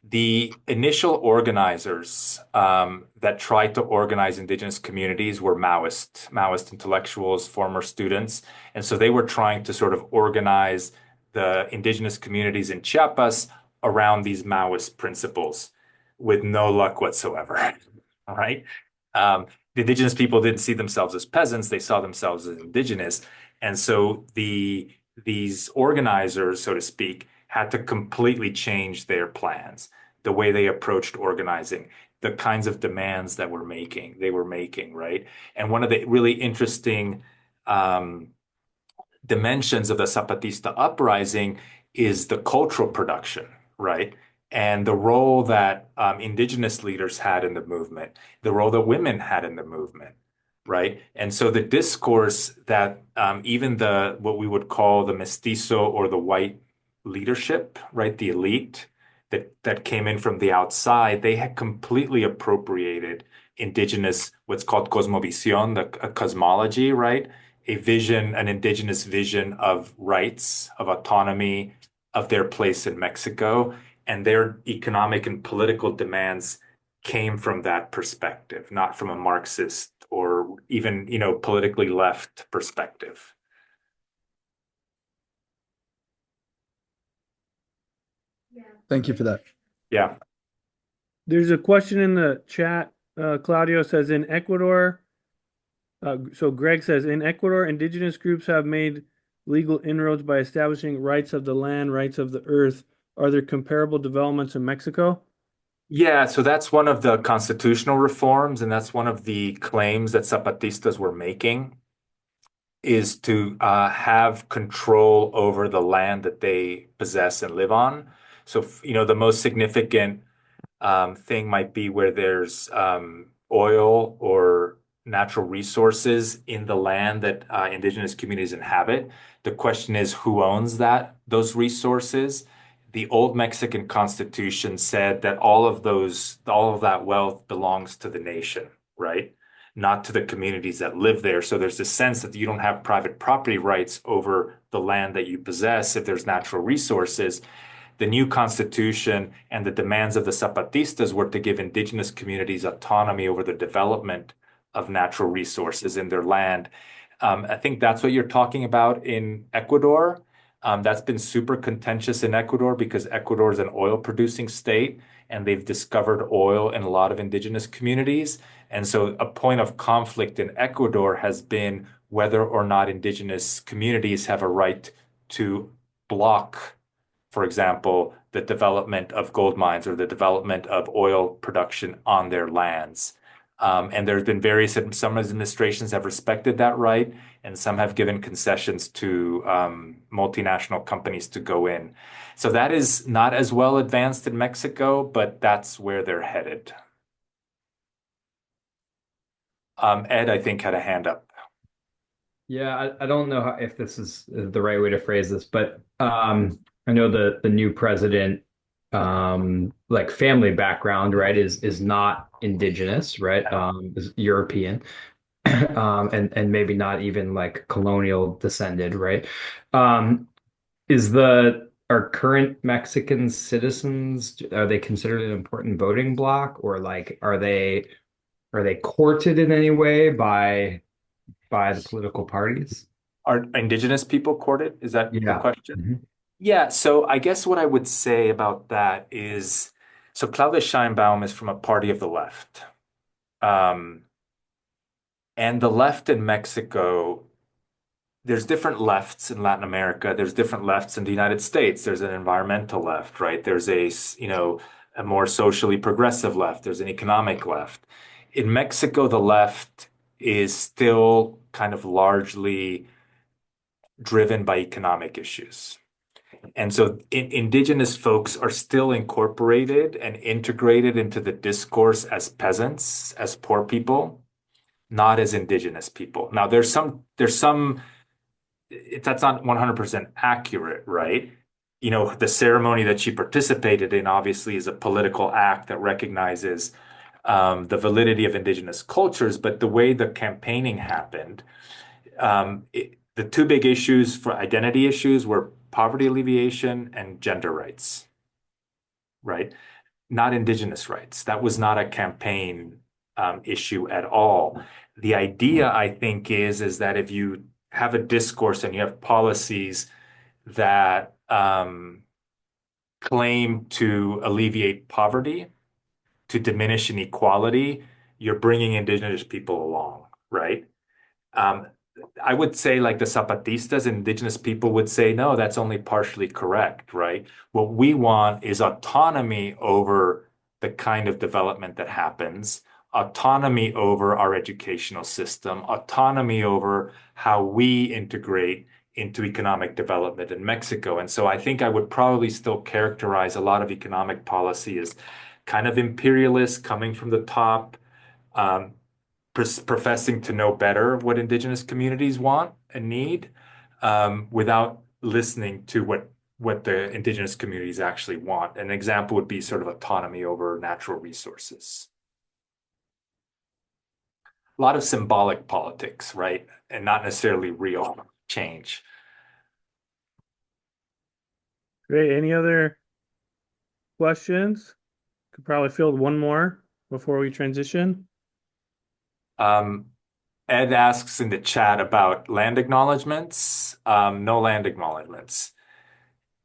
The initial organizers that tried to organize indigenous communities were Maoist intellectuals, former students. And so they were trying to sort of organize the indigenous communities in Chiapas around these Maoist principles with no luck whatsoever. All right. The indigenous people didn't see themselves as peasants, they saw themselves as indigenous. And so these organizers, so to speak, had to completely change their plans, the way they approached organizing, the kinds of demands that they were making, right? And one of the really interesting dimensions of the Zapatista uprising is the cultural production, right? And the role that indigenous leaders had in the movement, the role that women had in the movement, right? And so the discourse that even what we would call the mestizo or the white leadership, right, the elite that came in from the outside, they had completely appropriated indigenous, what's called cosmovisión, a cosmology, right? A vision, an indigenous vision of rights, of autonomy, of their place in Mexico, and their economic and political demands came from that perspective, not from a Marxist or even, politically left perspective. Thank you for that. Yeah. There's a question in the chat. Claudio says in Ecuador, so Greg says in Ecuador, indigenous groups have made legal inroads by establishing rights of the land, rights of the earth. Are there comparable developments in Mexico? Yeah, so that's one of the constitutional reforms, and that's one of the claims that Zapatistas were making, is to have control over the land that they possess and live on. So, the most significant thing might be where there's oil or natural resources in the land that indigenous communities inhabit. The question is, who owns those resources? The old Mexican Constitution said that all of that wealth belongs to the nation, right? Not to the communities that live there. So there's a sense that you don't have private property rights over the land that you possess if there's natural resources. The new constitution and the demands of the Zapatistas were to give indigenous communities autonomy over the development of natural resources in their land. I think that's what you're talking about in Ecuador. That's been super contentious in Ecuador because Ecuador is an oil producing state and they've discovered oil in a lot of indigenous communities. And so a point of conflict in Ecuador has been whether or not indigenous communities have a right to block, for example, the development of gold mines or the development of oil production on their lands. And there's been some administrations have respected that right, and some have given concessions to multinational companies to go in. So that is not as well advanced in Mexico, but that's where they're headed. Ed, I think, had a hand up. Yeah, I don't know if this is the right way to phrase this, but I know the new president, like family background, right, is not indigenous, right, is European, and maybe not even like colonial descended, right? Um, is the Are current Mexican citizens, are they considered an important voting bloc, or like are they courted in any way by the political parties? Are indigenous people courted? Is that the Yeah. question? Mhm. Yeah, so I guess what I would say about that is, so Claudia Sheinbaum is from a party of the left. Um, and the left in Mexico, there's different lefts in Latin America. There's different lefts in the United States. There's an environmental left, right? There's a more socially progressive left. There's an economic left. In Mexico, the left is still kind of largely driven by economic issues. And so indigenous folks are still incorporated and integrated into the discourse as peasants, as poor people, not as indigenous people. Now, that's not 100% accurate, right? You know, the ceremony that she participated in obviously is a political act that recognizes the validity of indigenous cultures, but the way the campaigning happened, the two big issues for identity issues were poverty alleviation and gender rights, right? Not indigenous rights. That was not a campaign issue at all. The idea, I think, is that if you have a discourse and you have policies that claim to alleviate poverty, to diminish inequality, you're bringing indigenous people along, right? Um, I would say, like the Zapatistas, indigenous people would say, no, that's only partially correct, right? What we want is autonomy over the kind of development that happens, autonomy over our educational system, autonomy over how we integrate into economic development in Mexico. And so I think I would probably still characterize a lot of economic policy as kind of imperialist, coming from the top. Um, professing to know better what indigenous communities want and need, without listening to what the indigenous communities actually want. An example would be sort of autonomy over natural resources. A lot of symbolic politics, right? And not necessarily real change. Great. Any other questions? Could probably field one more before we transition. Um, Ed asks in the chat about land acknowledgements. No land acknowledgements.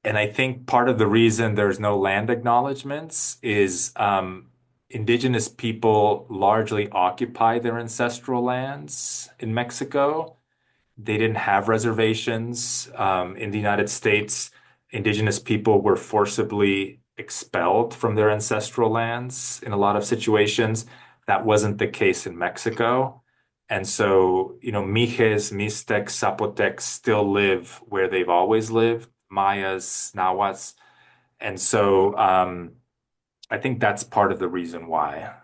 And I think part of the reason there's no land acknowledgements is indigenous people largely occupy their ancestral lands in Mexico. They didn't have reservations. In the United States, indigenous people were forcibly expelled from their ancestral lands in a lot of situations. That wasn't the case in Mexico. And so, you know, Mijes, Mixtecs, Zapotecs still live where they've always lived, Mayas, Nahuas. And so I think that's part of the reason why.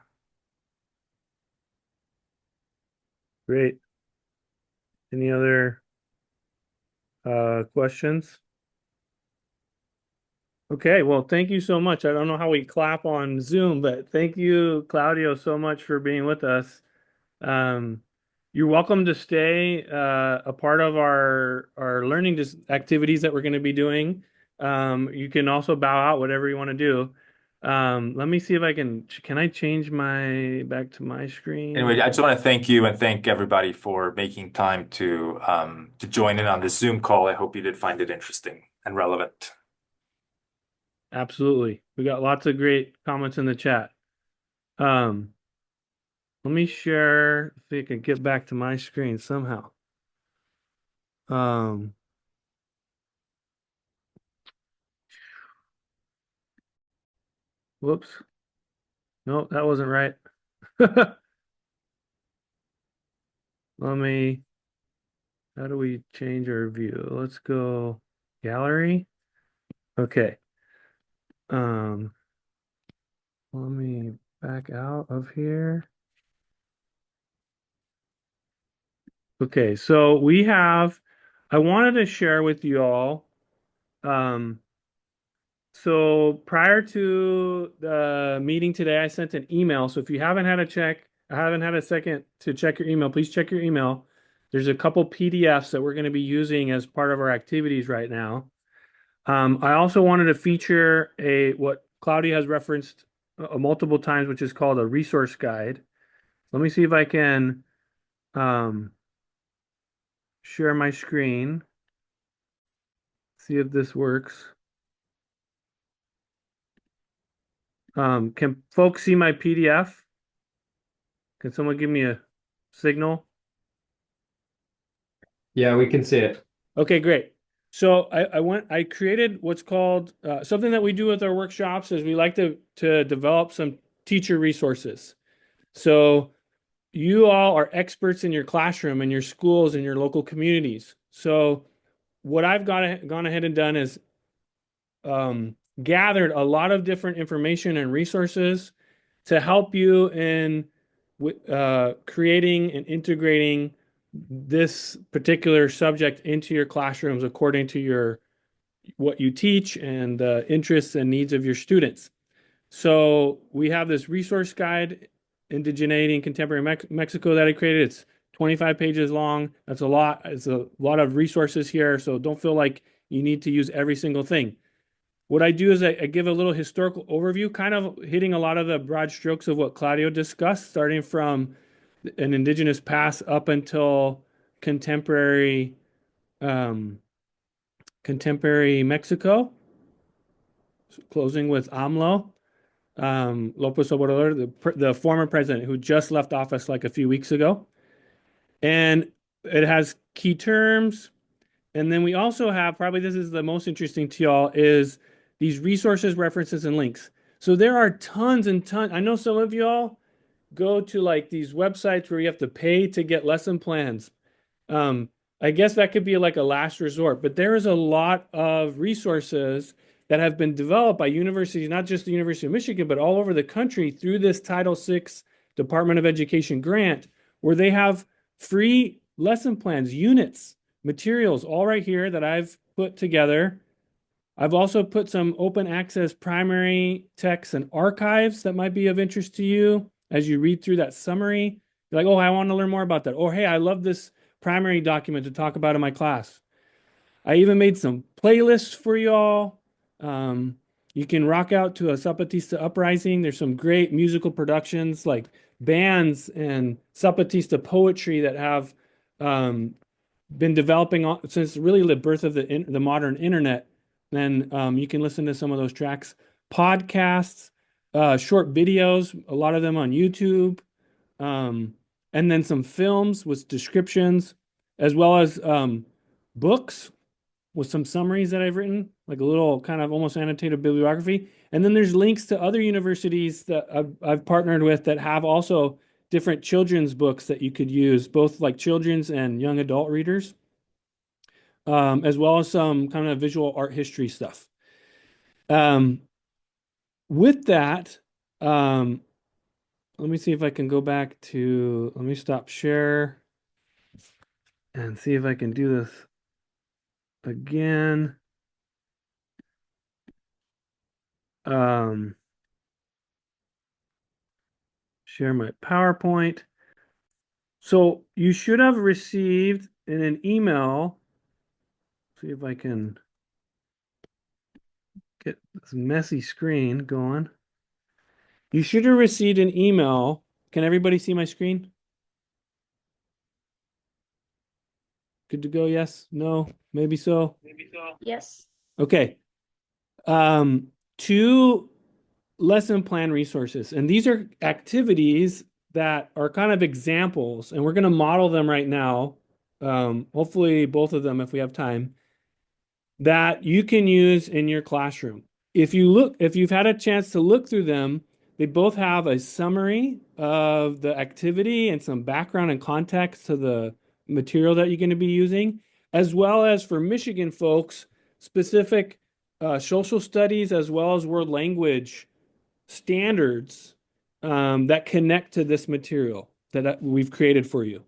Great. Any other questions? Okay, well, thank you so much. I don't know how we clap on Zoom, but thank you, Claudio, so much for being with us. Um, you're welcome to stay a part of our learning activities that we're going to be doing. You can also bow out, whatever you want to do. Let me see if I can I change my back to my Anyway, screen? I just want to thank you and thank everybody for making time to join in on this Zoom call. I hope you did find it interesting and relevant. Absolutely. We got lots of great comments in the chat. Um, Let me share if I can get back to my screen somehow. Um, Whoops. No, that wasn't right. Let me, how do we change our view? Let's go gallery. Okay. Um, Let me back out of here. Okay, so I wanted to share with you all, um, so prior to the meeting today, I sent an email. So if you haven't had a second to check your email, please check your email. There's a couple PDFs that we're going to be using as part of our activities right now. I also wanted to feature what Claudia has referenced multiple times, which is called a resource guide. Let me see if I can um, share my screen, see if this works. Can folks see my PDF? Can someone give me a signal? Yeah, we can see it. Okay, great. So I created what's called something that we do with our workshops is we like to develop some teacher resources. So you all are experts in your classroom and your schools and your local communities. So what I've gone ahead and done is gathered a lot of different information and resources to help you in creating and integrating this particular subject into your classrooms according to your what you teach and the interests and needs of your students. So we have this resource guide, Indigeneity in Contemporary Mexico, that I created. It's 25 pages long. That's a lot. It's a lot of resources here. So don't feel like you need to use every single thing. What I do is I give a little historical overview, kind of hitting a lot of the broad strokes of what Claudio discussed, starting from an indigenous past up until contemporary um, contemporary Mexico, closing with AMLO, Lopez Obrador, the former president who just left office like a few weeks ago. And it has key terms. And then we also have, probably this is the most interesting to y'all, is these resources, references, and links. So there are tons and tons. I know some of y'all go to like these websites where you have to pay to get lesson plans. Um, I guess that could be like a last resort, but there is a lot of resources that have been developed by universities, not just the University of Michigan, but all over the country through this Title VI Department of Education grant, where they have free lesson plans, units, materials, all right here that I've put together. I've also put some open access primary texts and archives that might be of interest to you as you read through that summary. You're like, oh, I want to learn more about that. Or, hey, I love this primary document to talk about in my class. I even made some playlists for y'all. Um, you can rock out to a Zapatista uprising. There's some great musical productions like bands and Zapatista poetry that have um, been developing since really the birth of the modern internet. Then you can listen to some of those tracks, podcasts, short videos, a lot of them on YouTube, um, and then some films with descriptions, as well as books with some summaries that I've written, like a little kind of almost annotated bibliography. And then there's links to other universities that I've partnered with that have also different children's books that you could use, both like children's and young adult readers, as well as some kind of visual art history stuff. Um, with that, um, let me see if I can go back to, let me stop share and see if I can do this again. Um, Share my PowerPoint. So you should have received in an email, see if I can get this messy screen going. You should have received an email. Can everybody see my screen? Good to go? Yes? No? Maybe so? Yes. Okay. Two lesson plan resources. And these are activities that are kind of examples, and we're going to model them right now. Hopefully both of them if we have time, that you can use in your classroom. If you've had a chance to look through them, they both have a summary of the activity and some background and context to the material that you're going to be using, as well as for Michigan folks, specific social studies as well as world language standards that connect to this material that we've created for you.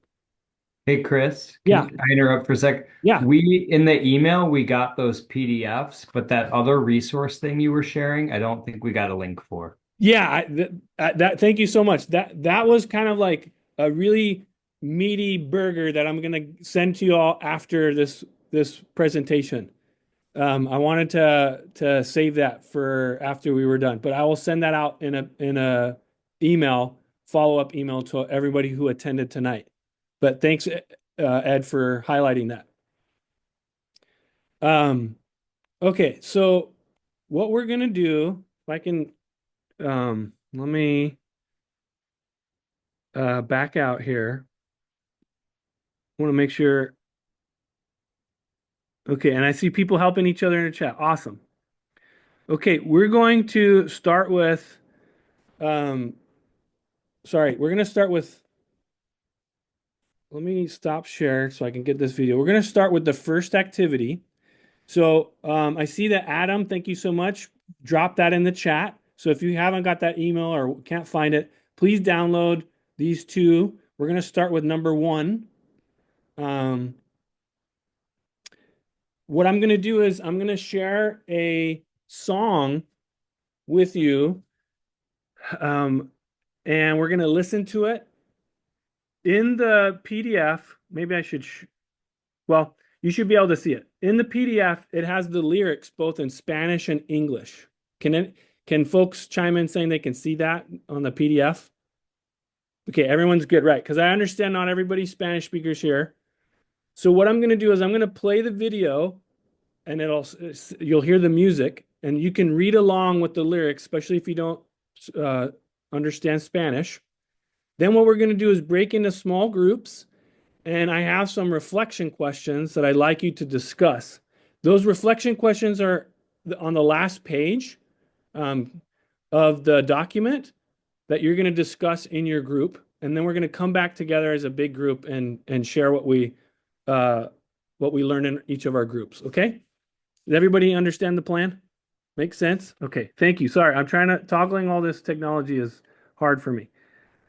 Hey, Chris, Yeah. can I interrupt for a sec? Yeah. In the email, we got those PDFs, but that other resource thing you were sharing, I don't think we got a link for. Yeah, thank you so much. That was kind of like a really meaty burger that I'm gonna send to you all after this presentation. I wanted to save that for after we were done, but I will send that out in a email, follow-up email to everybody who attended tonight. But thanks, Ed, for highlighting that. Okay, so what we're gonna do, if I can, let me back out here. I want to make sure. Okay, and I see people helping each other in the chat. Awesome. Okay, we're going to start with, we're going to start with, let me stop share so I can get this video. We're going to start with the first activity. So I see that Adam, thank you so much. Drop that in the chat. So if you haven't got that email or can't find it, please download these two. We're going to start with number 1. What I'm going to do is I'm going to share a song with you, and we're going to listen to it in the PDF. Maybe I should, well, you should be able to see it. In the PDF, it has the lyrics both in Spanish and English. Can folks chime in saying they can see that on the PDF? Okay, everyone's good, right? Because I understand not everybody's Spanish speakers here. So what I'm going to do is I'm going to play the video, and you'll hear the music, and you can read along with the lyrics, especially if you don't understand Spanish. Then what we're going to do is break into small groups, and I have some reflection questions that I'd like you to discuss. Those reflection questions are on the last page of the document that you're going to discuss in your group, and then we're going to come back together as a big group and share what we learned in each of our groups. Okay? Does everybody understand the plan? Makes sense? Okay, thank you. Sorry, toggling all this technology is hard for me.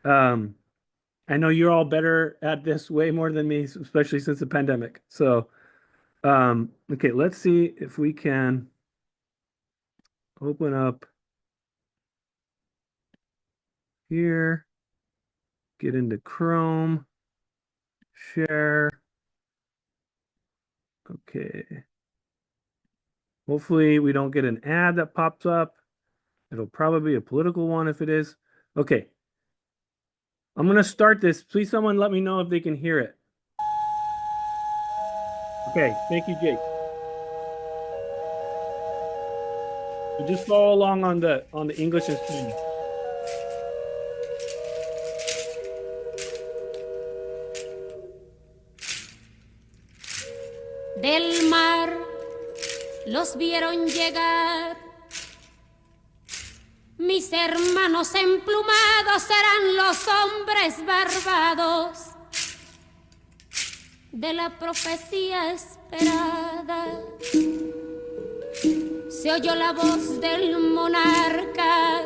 I know you're all better at this way more than me, especially since the pandemic. So, okay, let's see if we can open up here, get into Chrome, share. Okay. Hopefully we don't get an ad that pops up. It'll probably be a political one if it is. Okay. I'm going to start this. Please someone let me know if they can hear it. Okay. Thank you, Jake. So just follow along on the English and Spanish. Del mar los vieron llegar. Mis hermanos emplumados serán los hombres barbados de la profecía esperada. Se oyó la voz del monarca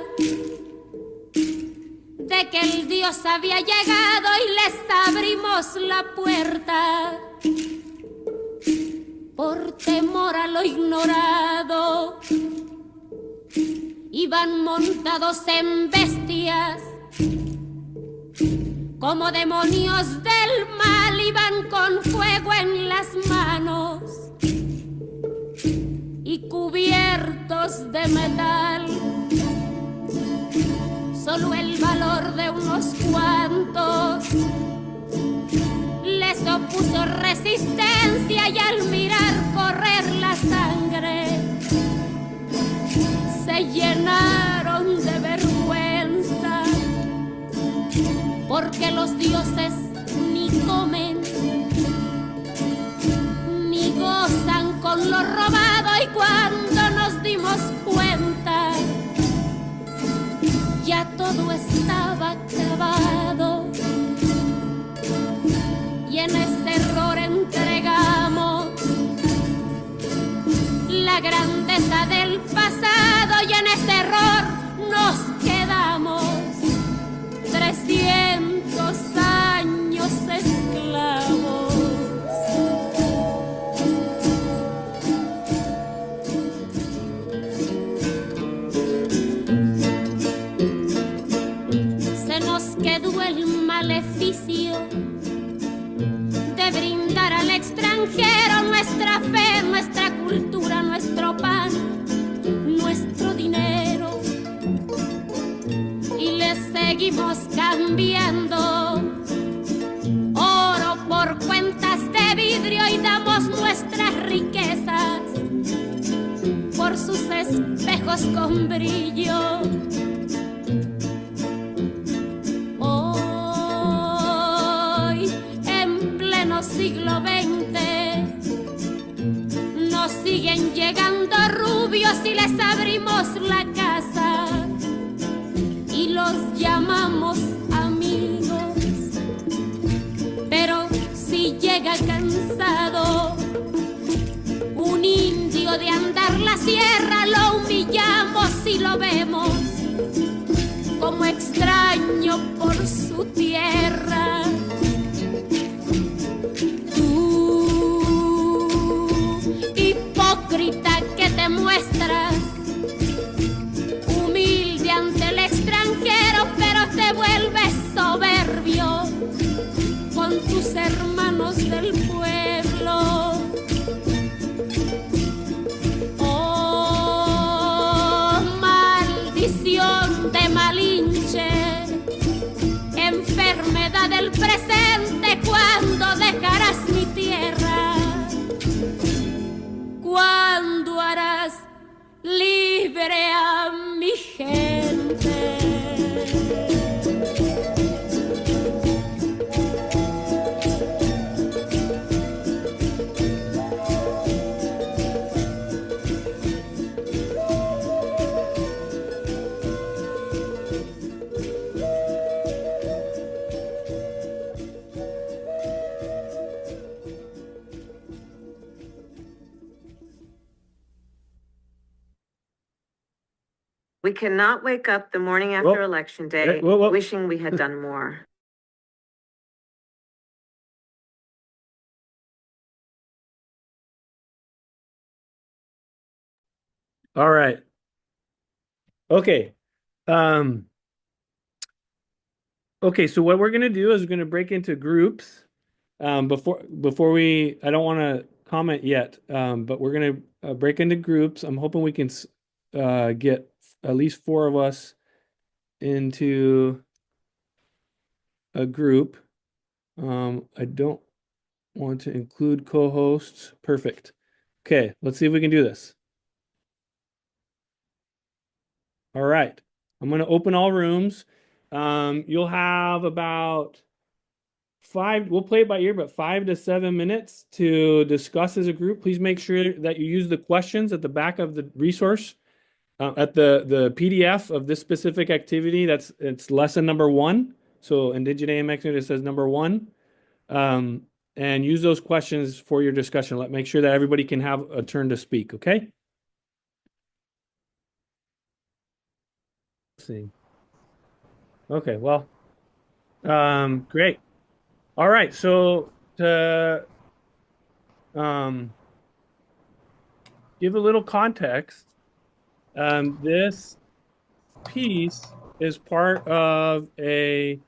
de que el Dios había llegado y les abrimos la puerta por temor a lo ignorado. Iban montados en bestias, como demonios del mal, iban con fuego en las manos y cubiertos de metal. santos les opuso resistencia y al mirar correr la sangre se llenaron de vergüenza, porque los dioses ni comen ni gozan con lo robado. Y cuando nos dimos cuenta ya todo estaba acabado, y en ese error entregamos la grandeza del pasado, y en ese error nos quedamos 300 años esclavos. Se nos quedó el maleficio de brindar al extranjero nuestra fe, nuestra cultura, nuestro pan, nuestro dinero, y le seguimos cambiando oro por cuentas de vidrio y damos nuestras riquezas por sus espejos con brillo. Siglo XX nos siguen llegando rubios y les abrimos la casa y los llamamos amigos, pero si llega cansado un indio de andar la sierra, lo humillamos y lo vemos como extraño por su tierra. Hipócrita que te muestras humilde ante el extranjero, pero te vuelves soberbio con tus hermanos del pueblo. Oh, maldición de Malinche, enfermedad del presente, ¿cuándo dejarás mi tierra? ¿Cuándo harás libre a mi gente? We cannot wake up the morning after Whoa. Election Day Whoa. wishing we had done more. All right. Okay. Okay, so what we're going to do is we're going to break into groups. Before we, I don't want to comment yet, but we're going to break into groups. I'm hoping we can get at least 4 of us into a group. I don't want to include co-hosts. Perfect. Okay, let's see if we can do this. All right, I'm going to open all rooms. You'll have about 5, we'll play it by ear, but 5 to 7 minutes to discuss as a group. Please make sure that you use the questions at the back of the resource, at the PDF of this specific activity. It's lesson number 1. So Indigeneity Mexico, it says number 1. And use those questions for your discussion. Make sure that everybody can have a turn to speak, okay? Let's see. Okay, well, great. All right, so to give a little context, this piece is part of a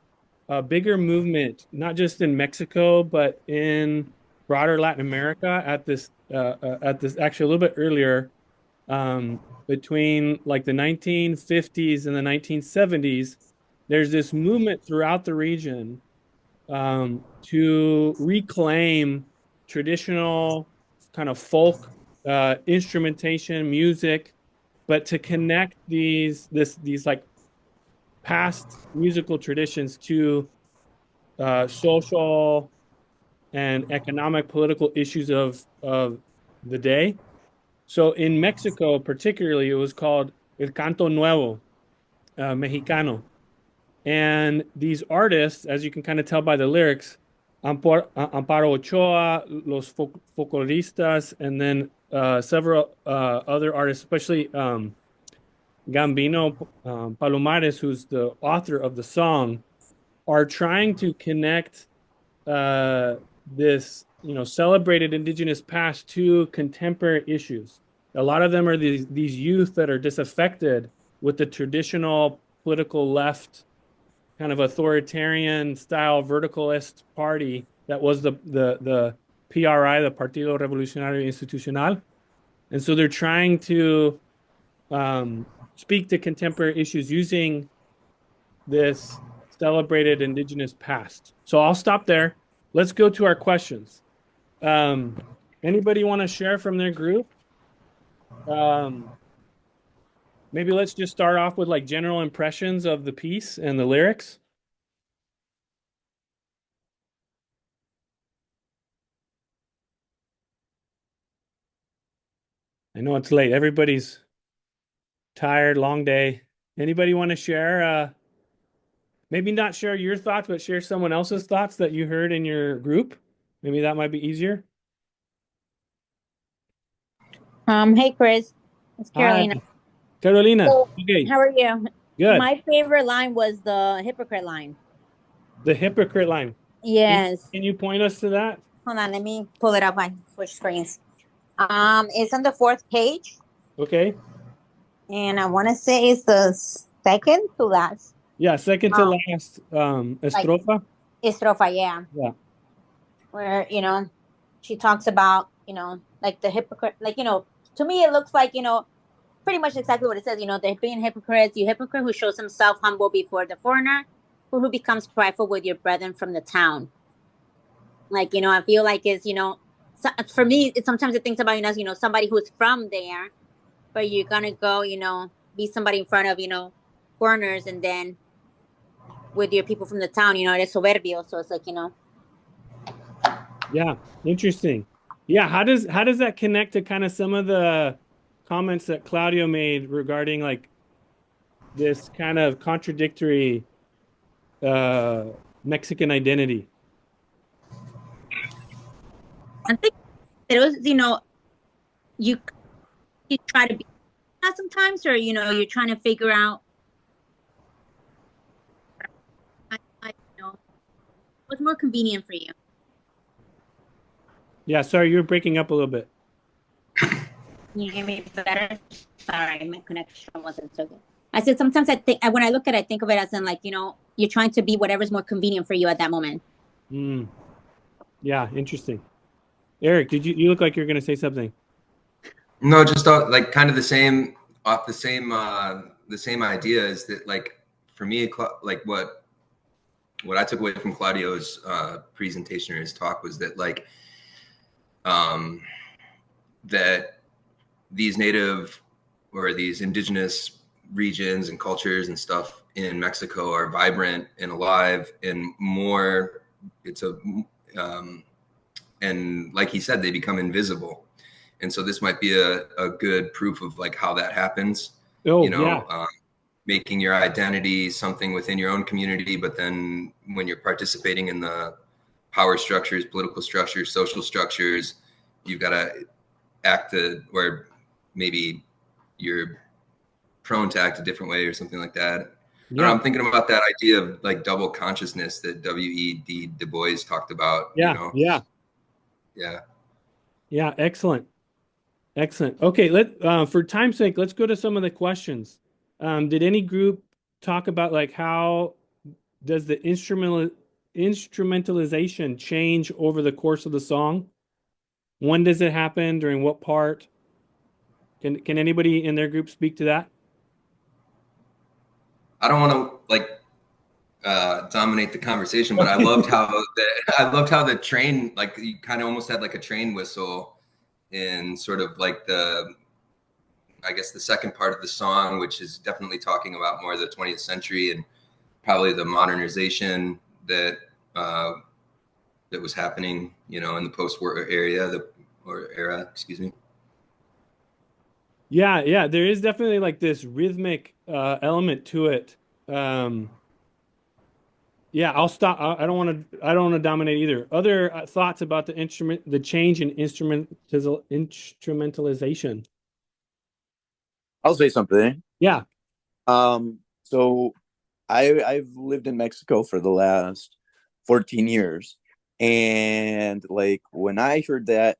bigger movement, not just in Mexico, but in broader Latin America at this actually a little bit earlier, between like the 1950s and the 1970s. there's this movement throughout the region to reclaim traditional kind of folk instrumentation, music, but to connect these like past musical traditions to social and economic political issues of the day. So in Mexico, particularly, it was called El Canto Nuevo, Mexicano. And these artists, as you can kind of tell by the lyrics, Amparo Ochoa, Los Folcloristas, and then several other artists, especially Gambino Palomares, who's the author of the song, are trying to connect this, celebrated indigenous past to contemporary issues. A lot of them are these youth that are disaffected with the traditional political left kind of authoritarian style verticalist party that was the PRI, the Partido Revolucionario Institucional. And so they're trying to speak to contemporary issues using this celebrated indigenous past. So I'll stop there. Let's go to our questions. Anybody want to share from their group? Maybe let's just start off with like general impressions of the piece and the lyrics. I know it's late. Everybody's tired, long day. Anybody want to share? Maybe not share your thoughts, but share someone else's thoughts that you heard in your group. Maybe that might be easier. Hey Chris, it's Hi, Carolina. Carolina. So, Okay, how are you? good. My favorite line was the hypocrite line. The hypocrite line. Yes. Can you point us to that? Hold on, let me pull it up. I switch screens. It's on the fourth page, Okay. and I want to say it's the second to last. Yeah, second to Um, last like estrofa. estrofa, yeah, Yeah. where she talks about like the hypocrite, like to me it looks like pretty much exactly what it says. They're being hypocrites. You hypocrite who shows himself humble before the foreigner, who becomes prideful with your brethren from the town. Like, I feel like for me, sometimes it thinks about, somebody who's from there, but you're going to go, be somebody in front of, foreigners. And then with your people from the town, eres soberbio. So it's like, Yeah, interesting. Yeah, how does that connect to kind of some of the comments that Claudio made regarding like this kind of contradictory uh Mexican identity? I think it was, you, you try to be that sometimes, or, you're trying to figure out, what's more convenient for you. Yeah, sorry, you're breaking up a little bit. Can you hear me better? Sorry, my connection wasn't so good. I said sometimes I think when I look at it, I think of it as in like, you're trying to be whatever's more convenient for you at that moment. Mm, yeah, interesting. Eric, you look like you're going to say something? No, just like kind of the same, off the same idea is that like for me, like what I took away from Claudio's presentation or his talk was that like that these native or these indigenous regions and cultures and stuff in Mexico are vibrant and alive and more. And like he said, they become invisible. And so this might be a good proof of like how that happens. Oh, yeah. Making your identity something within your own community, but then when you're participating in the power structures, political structures, social structures, you've got to act or maybe you're prone to act a different way or something like that. Yeah. I'm thinking about that idea of like double consciousness that W.E.B. Du Bois talked about. Yeah. Yeah. Yeah. Yeah. Excellent. Excellent. Okay. For time's sake, let's go to some of the questions. Did any group talk about like how does the instrumentalization change over the course of the song? When does it happen? During what part? Can anybody in their group speak to that? I don't want to like dominate the conversation, but I loved how the train, like you kind of almost had like a train whistle in sort of like I guess the second part of the song, which is definitely talking about more of the 20th century and probably the modernization that that was happening, in the post-war era, excuse me. Yeah, there is definitely like this rhythmic element to it. Yeah, I'll stop. I don't want to dominate either. Other thoughts about the change in instrumentalization. I'll say something. Yeah. So I've lived in Mexico for the last 14 years. And like when I heard that,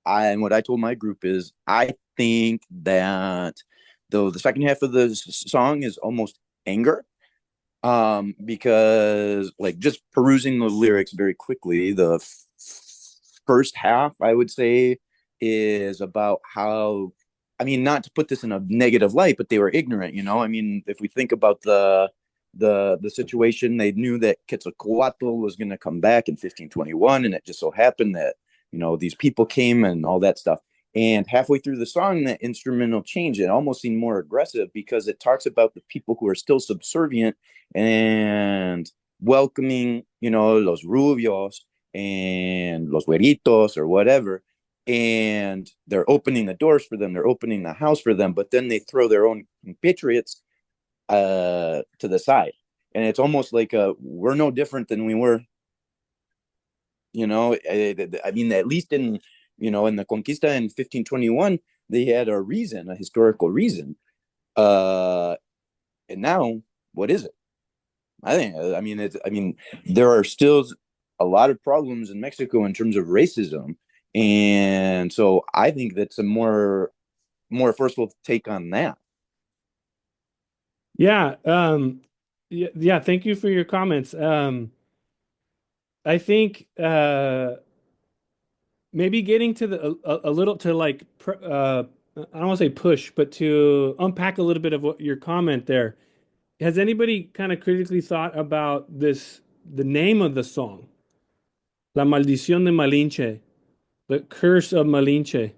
and what I told my group is I think that the second half of the song is almost anger. Because like just perusing the lyrics very quickly, the first half I would say is about how, I mean, not to put this in a negative light, but they were ignorant, I mean, if we think about the situation, they knew that Quetzalcoatl was going to come back in 1521, and it just so happened that these people came and all that stuff. And halfway through the song, that instrumental change, it almost seemed more aggressive because it talks about the people who are still subservient and welcoming, los rubios and los güeritos or whatever. And they're opening the doors for them. They're opening the house for them. But then they throw their own compatriots to the side. And it's almost like we're no different than we were. I mean, at least in the Conquista in 1521, they had a reason, a historical reason. And now, what is it? I mean, there are still a lot of problems in Mexico in terms of racism. And so I think that's a more forceful take on that. Yeah. Yeah. Thank you for your comments. I think maybe getting to a little to like I don't want to say push, but to unpack a little bit of what your comment there. Has anybody kind of critically thought about the name of the song? La maldición de Malinche, the curse of Malinche.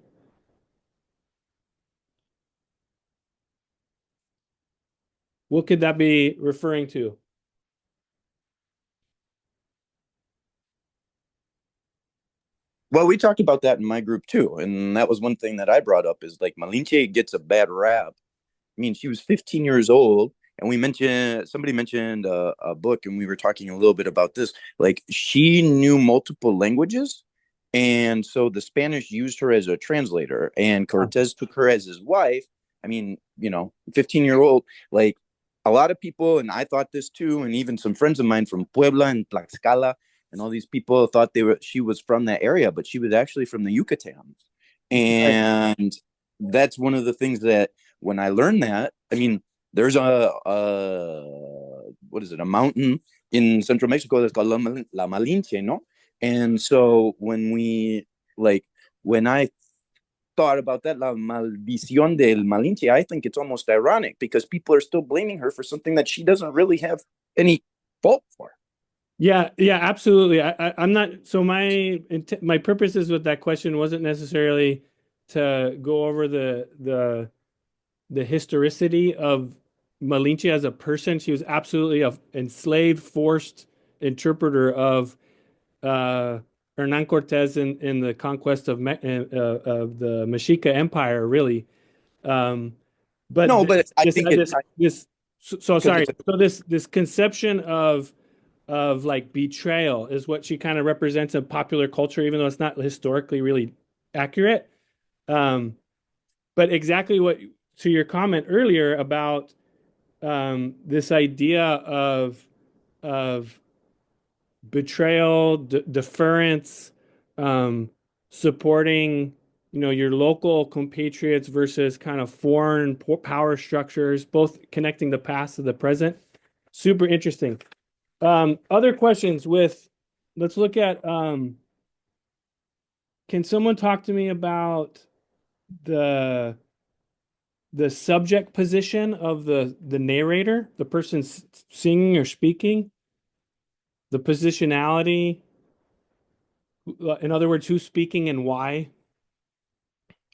What could that be referring to? Well, we talked about that in my group too, and that was one thing that I brought up is like Malinche gets a bad rap. I mean, she was 15 years old, and somebody mentioned a book, and we were talking a little bit about this. Like, she knew multiple languages, and so the Spanish used her as a translator, and Cortez took her as his wife. I mean, 15-year-old, like a lot of people, and I thought this too, and even some friends of mine from Puebla and Tlaxcala, and all these people thought she was from that area, but she was actually from the Yucatan, and that's one of the things that when I learned that, I mean, there's what is it, a mountain in central Mexico that's called La Malinche, no? And so when I thought about that, La Maldición del Malinche, I think it's almost ironic because people are still blaming her for something that she doesn't really have any fault for. Yeah, absolutely. I'm not. So my purposes with that question wasn't necessarily to go over the historicity of Malinche as a person. She was absolutely an enslaved, forced interpreter of Hernan Cortez in the conquest of the Mexica Empire, really. But no, but I think sorry. So this conception of like betrayal is what she kind of represents in popular culture, even though it's not historically really accurate. But exactly to your comment earlier about this idea of betrayal, deference, supporting, your local compatriots versus kind of foreign power structures, both connecting the past to the present. Super interesting. Other questions let's look at, can someone talk to me about the subject position of the narrator, the person singing or speaking? the positionality, in other words, who's speaking and why.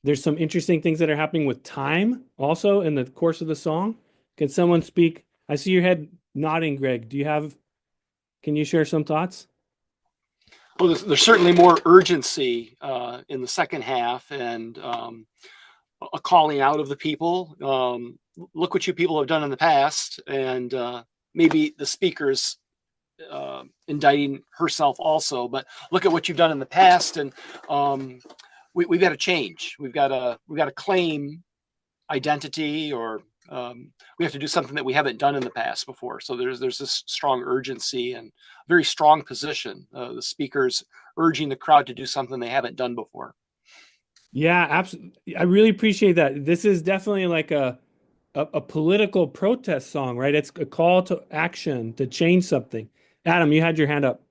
There's some interesting things that are happening with time also in the course of the song. Can someone speak? I see your head nodding, Greg. Can you share some thoughts? Well, there's certainly more urgency in the second half, and a calling out of the people. Look what you people have done in the past, and maybe the speaker's indicting herself also. But look at what you've done in the past, and we've got to change. We've got to claim identity, or we have to do something that we haven't done in the past before. So there's this strong urgency and very strong position. The speakers urging the crowd to do something they haven't done before. Yeah, absolutely. I really appreciate that. This is definitely like a political protest song, right? It's a call to action to change something. Adam, you had your hand up.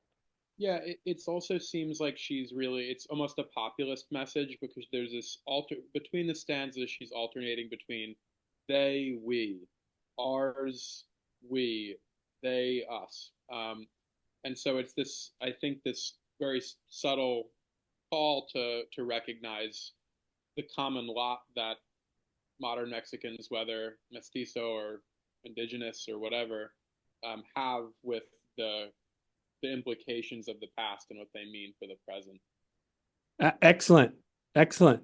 Yeah, it also seems like it's almost a populist message, because there's this between the stanzas, she's alternating between they, we, ours, we, they, us. And so it's this, I think, this very subtle call to recognize the common lot that modern Mexicans, whether mestizo or indigenous or whatever, have with the implications of the past and what they mean for the present. Excellent. Excellent.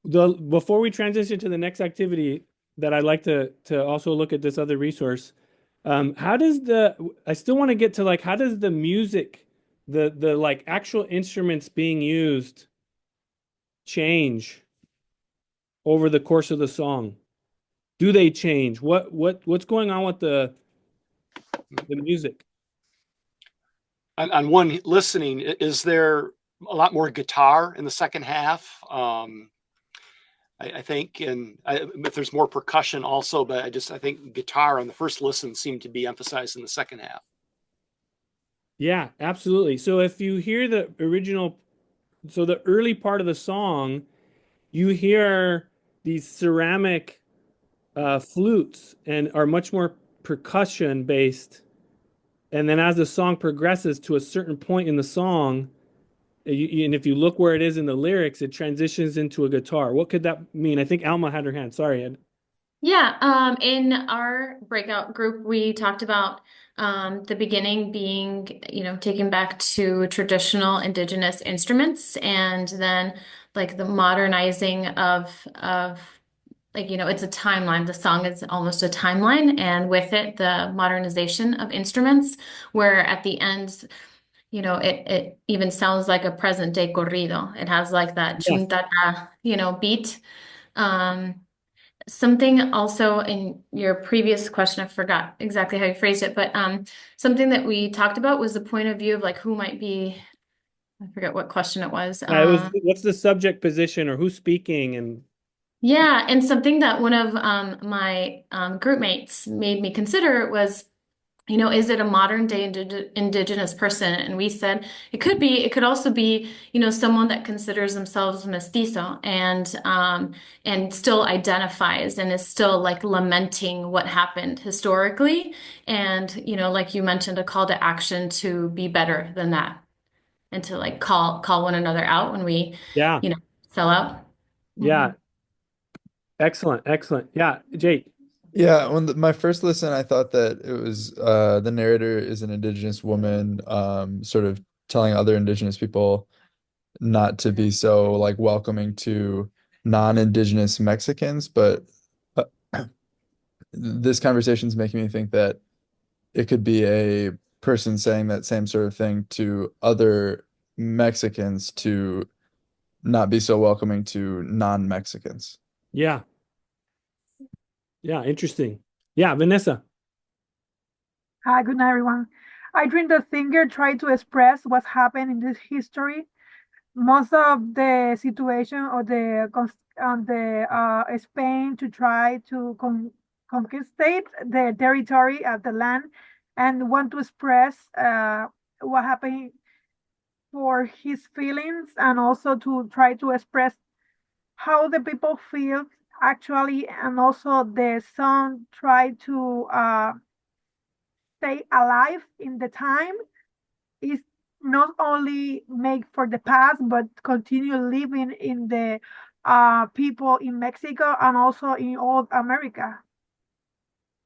Before we transition to the next activity that I'd like to also look at this other resource, I still want to get to like, how does the music, the like actual instruments being used change over the course of the song? Do they change? What's going on with the music? On one listening, is there a lot more guitar in the second half? I think, but there's more percussion also, but I think guitar on the first listen seemed to be emphasized in the second half. Yeah, absolutely. So if you hear the early part of the song, you hear these ceramic flutes and are much more percussion based. And then as the song progresses to a certain point in the song, and if you look where it is in the lyrics, it transitions into a guitar. What could that mean? I think Alma had her hand. Sorry, Ed. Yeah, in our breakout group, we talked about the beginning being, taken back to traditional indigenous instruments, and then like the modernizing of like, it's a timeline. The song is almost a timeline, and with it, the modernization of instruments, where at the end, it even sounds like a present day corrido. It has like that Yes. chuntata, beat. Something also in your previous question, I forgot exactly how you phrased it, but something that we talked about was the point of view of like who might be, I forget what question it was. It was what's the subject position or who's speaking and Yeah, and something that one of my group mates made me consider was, is it a modern day indigenous person? And we said it could be. It could also be, someone that considers themselves mestizo and still identifies and is still like lamenting what happened historically. And, like you mentioned, a call to action to be better than that and to like call one another out when we, yeah. sell out. Yeah. Excellent. Yeah, Jake. Yeah, my first listen, I thought that it was the narrator is an indigenous woman, sort of telling other indigenous people not to be so like welcoming to non-indigenous Mexicans, but this conversation is making me think that it could be a person saying that same sort of thing to other Mexicans to not be so welcoming to non-Mexicans. Yeah. Yeah, interesting. Yeah, Vanessa. Hi, good night, everyone. I think the singer tried to express what's happened in this history. Most of the situation or the Spain to try to conquistate the territory of the land and want to express what happened for his feelings, and also to try to express how the people feel actually, and also the song try to stay alive in the time is not only make for the past, but continue living in the people in Mexico and also in all America.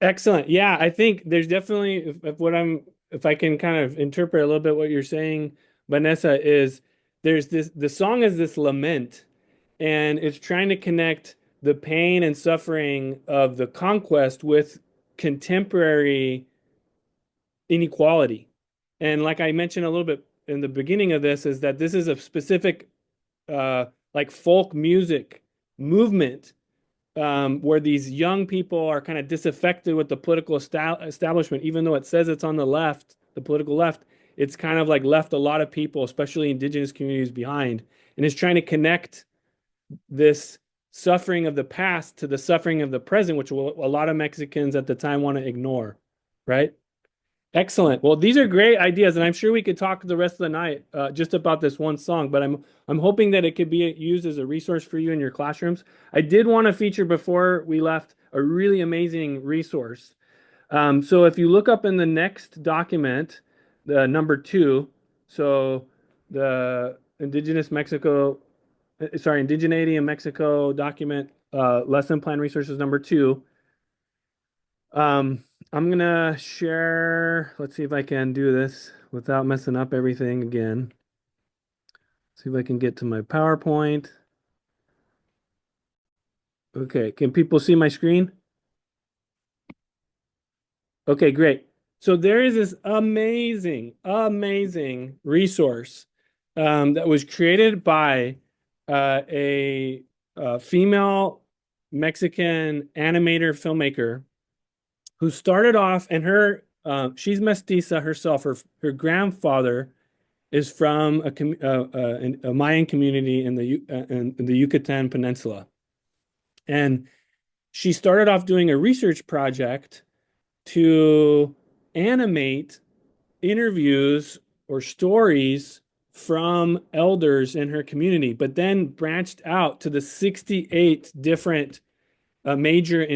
Excellent. Yeah, I think there's definitely if I can kind of interpret a little bit what you're saying, Vanessa, is the song is this lament, and it's trying to connect the pain and suffering of the conquest with contemporary inequality. And like I mentioned a little bit in the beginning of this, is that this is a specific like folk music movement where these young people are kind of disaffected with the political establishment, even though it says it's on the left, the political left, it's kind of like left a lot of people, especially indigenous communities, behind, and is trying to connect this suffering of the past to the suffering of the present, which a lot of Mexicans at the time want to ignore, right? Excellent. Well, these are great ideas, and I'm sure we could talk the rest of the night just about this one song. But I'm hoping that it could be used as a resource for you in your classrooms. I did want to feature before we left a really amazing resource. So if you look up in the next document, the number 2, so the Indigeneity in Mexico document, lesson plan resources number 2. I'm gonna share, let's see if I can do this without messing up everything again. See if I can get to my PowerPoint. Okay, can people see my screen? Okay, great. So there is this amazing resource that was created by a female Mexican animator filmmaker who started off, and she's mestiza herself. Her grandfather is from a Mayan community in the Yucatan Peninsula, and she started off doing a research project to animate interviews or stories from elders in her community, but then branched out to the 68 different major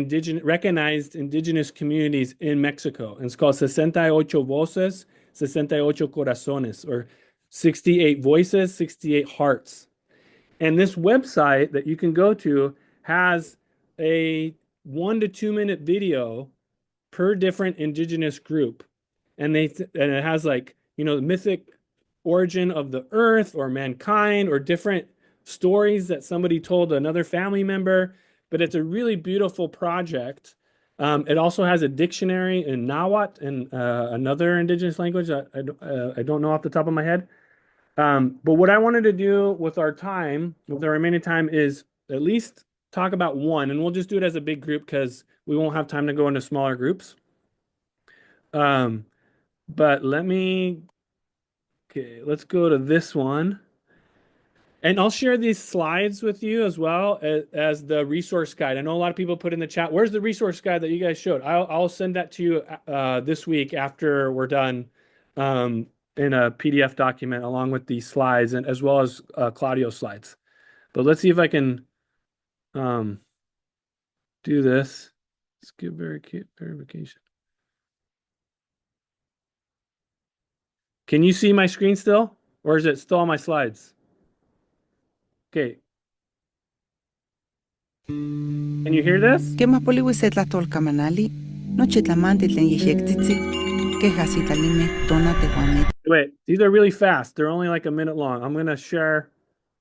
recognized indigenous communities in Mexico. And it's called 68 Voces, 68 Corazones, or 68 Voices, 68 Hearts. And this website that you can go to has a 1 to 2 minute video per different indigenous group. And it has, like, the mythic origin of the earth or mankind or different stories that somebody told another family member. But it's a really beautiful project. It also has a dictionary in Nahuatl and another indigenous language that I don't know off the top of my head. But what I wanted to do with our remaining time, is at least talk about one, and we'll just do it as a big group because we won't have time to go into smaller groups. But let's go to this one. And I'll share these slides with you as well as the resource guide. I know a lot of people put in the chat, where's the resource guide that you guys showed? I'll send that to you this week after we're done in a PDF document along with these slides, and as well as Claudio's slides. But let's see if I can do this. Let's give verification. Can you see my screen still? Or is it still on my slides? Okay. Can you hear this? Και μα πολύ ουσέτλα τόλκα μανάλι, νότσι τλαμάντι τλεν γεχέκτιτσι, και χασί ταλίμε τόνα τεγουαμί. Wait, these are really fast. They're only like a minute long. I'm going to share.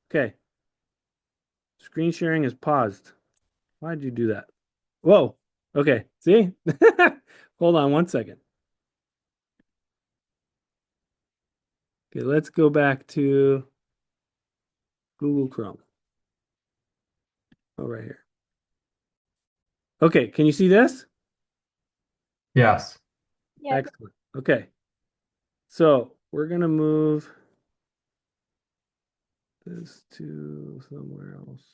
Okay. Screen sharing is paused. Why'd you do that? Whoa. Okay. See? Hold on one second. Okay, let's go back to Google Chrome. Oh, right here. Okay, can you see this? Yes. Yeah. Excellent. Okay. So we're going to move this to somewhere else.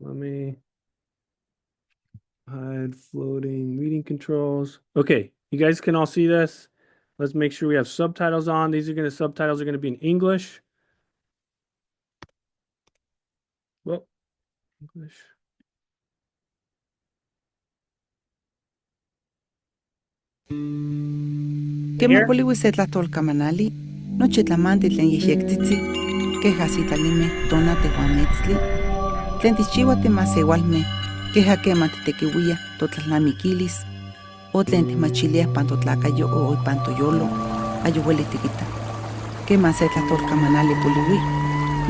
Let me hide floating meeting controls. Okay, you guys can all see this. Let's make sure we have subtitles on. Subtitles are going to be in English. Well, English. Kema poliwi se tlahtolkamanali, nochi tlamanti tlen yehyektitzi, keja sitlalime tona tehuametzli, tlen tichiua timasewalme, keja kema titekiuia totlalnamikilis, o tlen timachiliah pan totlakayo o ipan toyolo, ayueli tikita. Kema se tlahtolkamanali poliwi,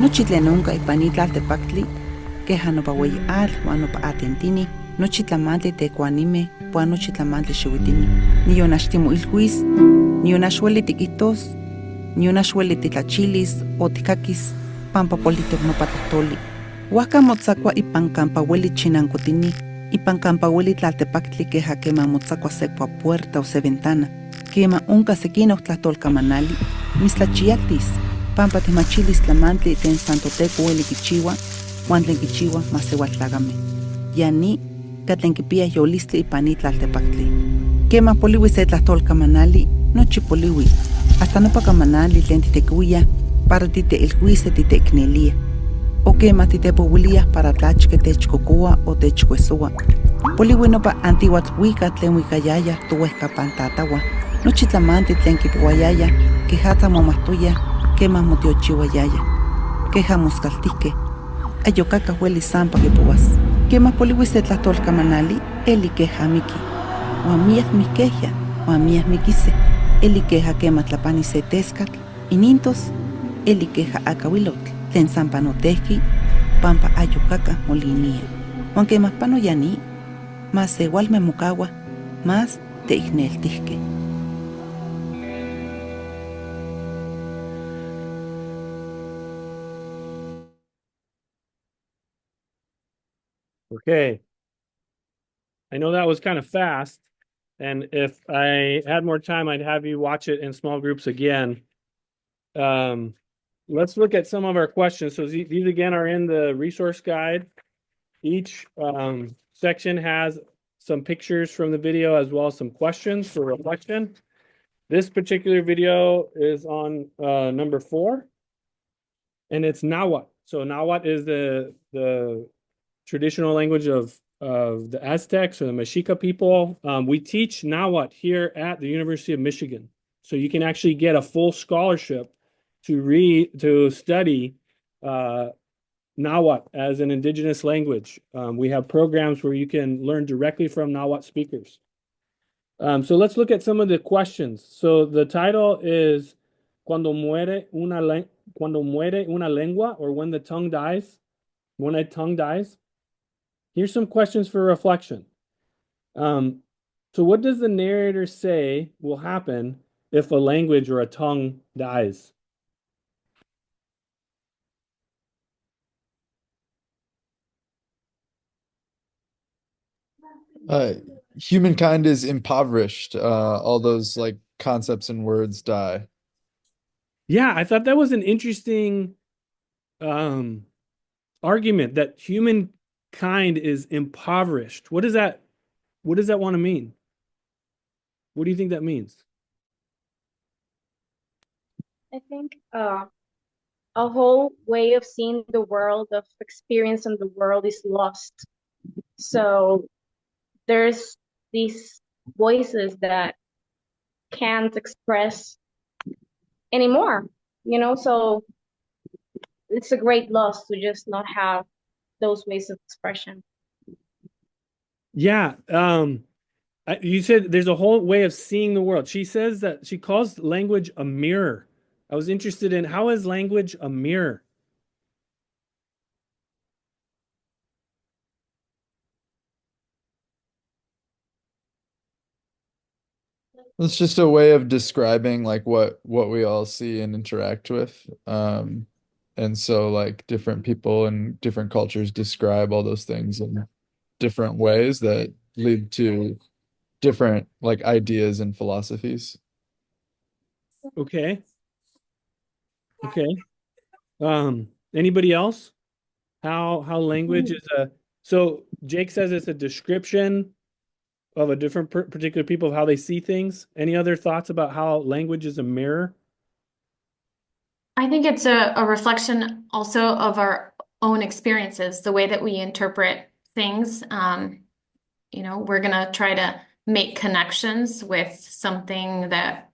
nochi tlen onka ipan itlaltepaktli, keja nopa weyi atl uan nopa atentini, nochi tlamantli tekuanime, puan nochi tlamantli xiuitini. Nion axtimoilhuis, nion axueli tikihtos, nion axueli titlachilis o tikakis, pampa politok nopa tlahtoli. Huajka motzakua ipan kampa ueli chinankotini, ipan kampa ueli tlaltepaktli keja kema motzakua se puerta o se ventana, kema onka sekinok tlahtolkamanali, mislachialtis, pampa timachilis tlamantli tlen santoteco ueli kichiua, uan tlen kichiua masewaltlakame. Yani, katlen kipia yolistli ipan itlaltepaktli. Kema poliwi se tlahtolkamanali, nochi poliwi, hasta nopa kamanali tlen titekiuia para titeilhuise titeiknelia. O kema titepouiliah para tlachke techkokoa o techkuesoa. Poliwi nopa antiuatl tlen uikayaya towehkapan tatawa, nochi tlamanti tlen kipuayaya, kejatza momahtoya, kema motiochiuayaya. Keja moskaltihke, ayokaka hueli sampa kipouas. Kema poliwi se tlahtolkamanali, eli keja miki. Uan miak mikehya, uan miak mikise, eli keja kema tlapani se teskatl, inintos, eli keja akawilotl, tlen sampa notehki, pampa ayokaka molinia. Uan kema pano yani, mas sewalme mokawa, mas teikneltihke. Okay. I know that was kind of fast, and if I had more time, I'd have you watch it in small groups again. Let's look at some of our questions. So these again are in the resource guide. Each section has some pictures from the video as well as some questions for reflection. This particular video is on number 4, and it's Nahuatl. So Nahuatl is the traditional language of the Aztecs or the Mexica people. We teach Nahuatl here at the University of Michigan. So you can actually get a full scholarship to study Nahuatl as an indigenous language. We have programs where you can learn directly from Nahuatl speakers. So let's look at some of the questions. So the title is Cuando muere una lengua, or when the tongue dies. When a tongue dies. Here's some questions for reflection. So what does the narrator say will happen if a language or a tongue dies? Humankind is impoverished. All those like concepts and words die. Yeah, I thought that was an interesting argument, that humankind is impoverished. What does that want to mean? What do you think that means? I think a whole way of seeing the world, of experiencing the world, is lost. So there's these voices that can't express anymore, so it's a great loss to just not have those ways of expression. Yeah, you said there's a whole way of seeing the world. She says that she calls language a mirror. I was interested in, how is language a mirror? It's just a way of describing like what we all see and interact with. And so like different people and different cultures describe all those things in different ways that lead to different like ideas and philosophies. Okay. Anybody else? How language is so Jake says it's a description of a different particular people of how they see things. Any other thoughts about how language is a mirror? I think it's a reflection also of our own experiences, the way that we interpret things. We're going to try to make connections with something that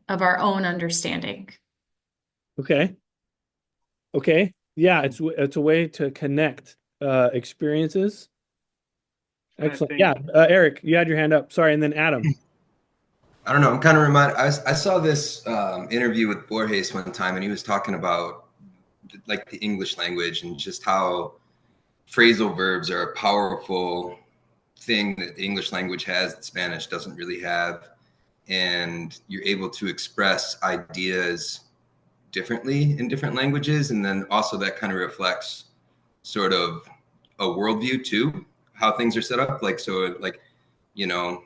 of our own understanding. Okay. Okay. Yeah, it's a way to connect experiences. Excellent. think- Yeah, Eric, you had your hand up. Sorry, and then Adam. I don't know. I'm kind of reminded. I saw this interview with Borges one time, and he was talking about like the English language and just how phrasal verbs are a powerful thing that the English language has that Spanish doesn't really have, and you're able to express ideas differently in different languages, and then also that kind of reflects sort of a worldview too, how things are set up. Like so, like you know.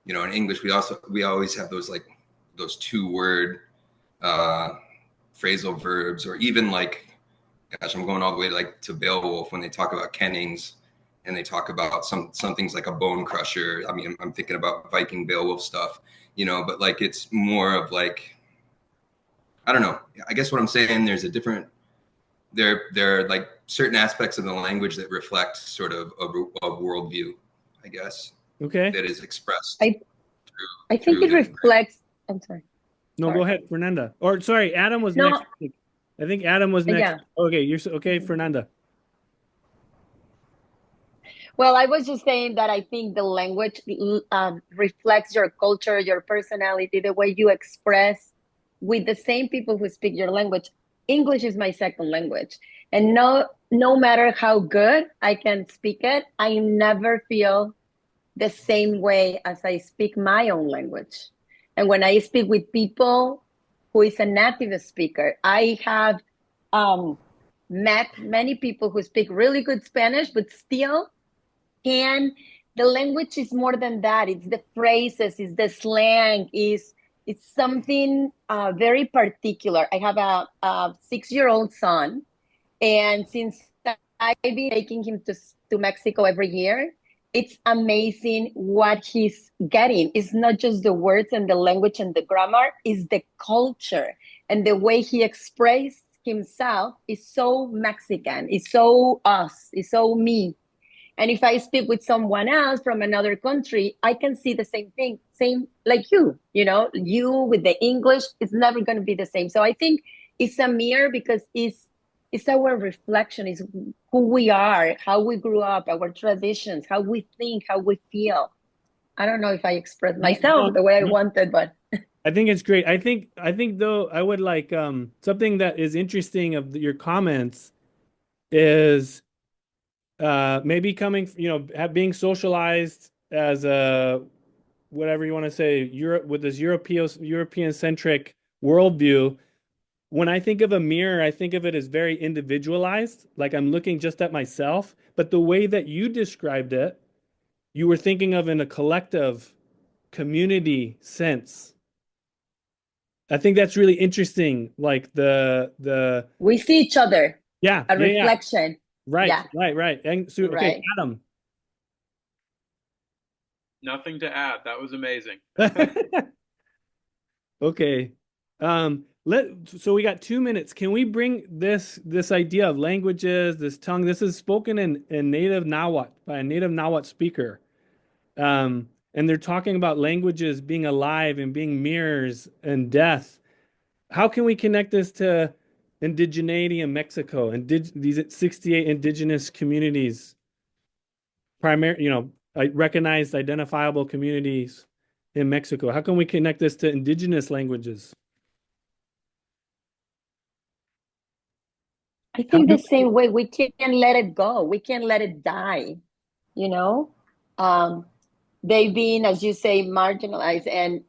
In English, we always have those 2-word phrasal verbs, or even like, gosh, I'm going all the way like to Beowulf when they talk about kennings, and they talk about some things like a bone crusher. I mean, I'm thinking about Viking Beowulf stuff, but like it's more of like, I don't know. I guess what I'm saying, there's a different, there are like certain aspects of the language that reflect sort of a worldview, I guess. Okay. That is expressed. I think it reflects. I'm sorry. No, Sorry. go ahead, Fernanda. Or sorry, Adam was No. next. I think Adam was next. Yeah. Okay, okay, Fernanda. Well, I was just saying that I think the language reflects your culture, your personality, the way you express with the same people who speak your language. English is my second language. And no matter how good I can speak it, I never feel the same way as I speak my own language. And when I speak with people who is a native speaker, I have met many people who speak really good Spanish, but still the language is more than that. It's the phrases, it's the slang, it's something very particular. I have a 6-year-old son, and since I've been taking him to Mexico every year, it's amazing what he's getting. It's not just the words and the language and the grammar, it's the culture and the way he expresses himself is so Mexican, it's so us, it's so me. And if I speak with someone else from another country, I can see the same thing, same like you with the English, it's never going to be the same. So I think it's a mirror because it's our reflection, is who we are, how we grew up, our traditions, how we think, how we feel. I don't know if I expressed myself the way I wanted, but I think it's great. I think though, I would like something that is interesting of your comments is maybe coming, being socialized as a whatever you want to say, Europe with this European centric worldview. When I think of a mirror, I think of it as very individualized, like I'm looking just at myself. But the way that you described it, you were thinking of in a collective community sense. I think that's really interesting. Like the we see each other. Yeah. A reflection. Right. Yeah. Right. And so, okay, Right. Adam. Nothing to add. That was amazing. Okay. So we got 2 minutes. Can we bring this idea of languages, this tongue? This is spoken in native Nahuatl by a native Nahuatl speaker. And they're talking about languages being alive and being mirrors and death. How can we connect this to indigeneity in Mexico and these 68 indigenous communities, recognized identifiable communities in Mexico? How can we connect this to indigenous languages? I think the same way. We can't let it go. We can't let it die. They've been, as you say, marginalized.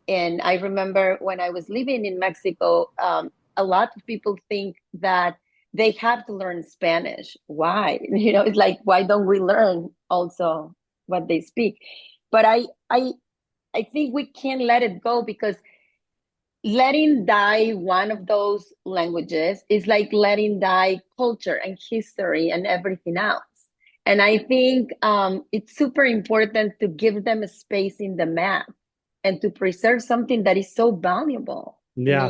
And I remember when I was living in Mexico, a lot of people think that they have to learn Spanish. Why? It's like, why don't we learn also what they speak? But I think we can't let it go, because letting die one of those languages is like letting die culture and history and everything else. And I think it's super important to give them a space in the map and to preserve something that is so valuable. Yeah.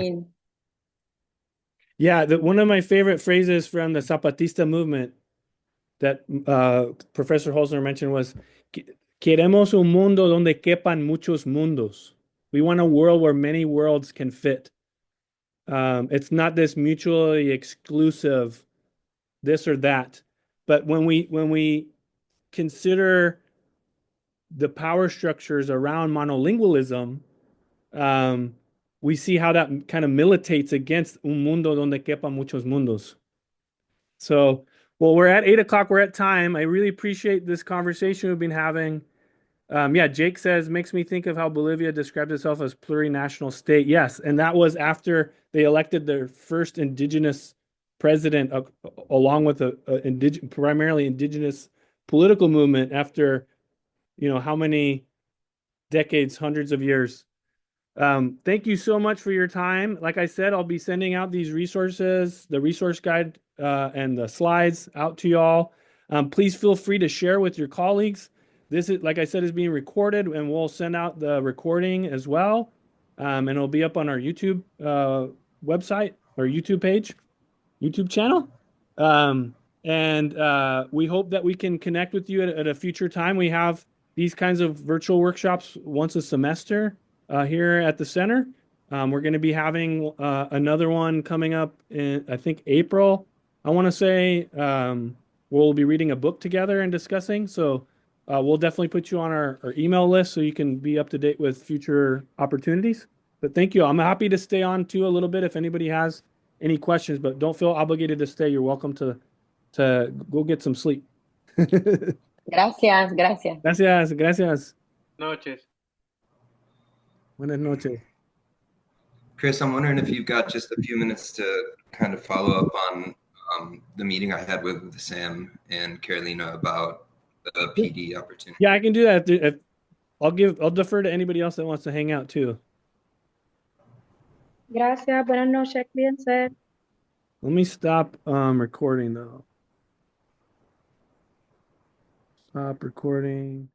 One of my favorite phrases from the Zapatista movement that Professor Holzner mentioned was, Queremos un mundo donde quepan muchos mundos. We want a world where many worlds can fit. It's not this mutually exclusive this or that. But when we consider the power structures around monolingualism, we see how that kind of militates against un mundo donde quepan muchos mundos. So, well, we're at 8 o'clock. We're at time. I really appreciate this conversation we've been having. Yeah, Jake says, makes me think of how Bolivia described itself as plurinational state. Yes, and that was after they elected their first indigenous president, along with a primarily indigenous political movement after, how many decades, hundreds of years. Thank you so much for your time. Like I said, I'll be sending out these resources, the resource guide, and the slides out to y'all. Please feel free to share with your colleagues. This is, like I said, is being recorded, and we'll send out the recording as well. And it'll be up on our YouTube website or YouTube page, YouTube channel. And we hope that we can connect with you at a future time. We have these kinds of virtual workshops once a semester here at the center. We're going to be having another one coming up in, I think, April. I want to say we'll be reading a book together and discussing. So we'll definitely put you on our email list so you can be up to date with future opportunities. But thank you. I'm happy to stay on too a little bit if anybody has any questions, but don't feel obligated to stay. You're welcome to go get some sleep. Gracias, gracias. Gracias. Noches. Buenas noches. Chris, I'm wondering if you've got just a few minutes to kind of follow up on the meeting I had with Sam and Carolina about the PD opportunity. Yeah, I can do that. I'll defer to anybody else that wants to hang out too. Gracias, buenas noches, cuídense. Let me stop recording though. Stop recording.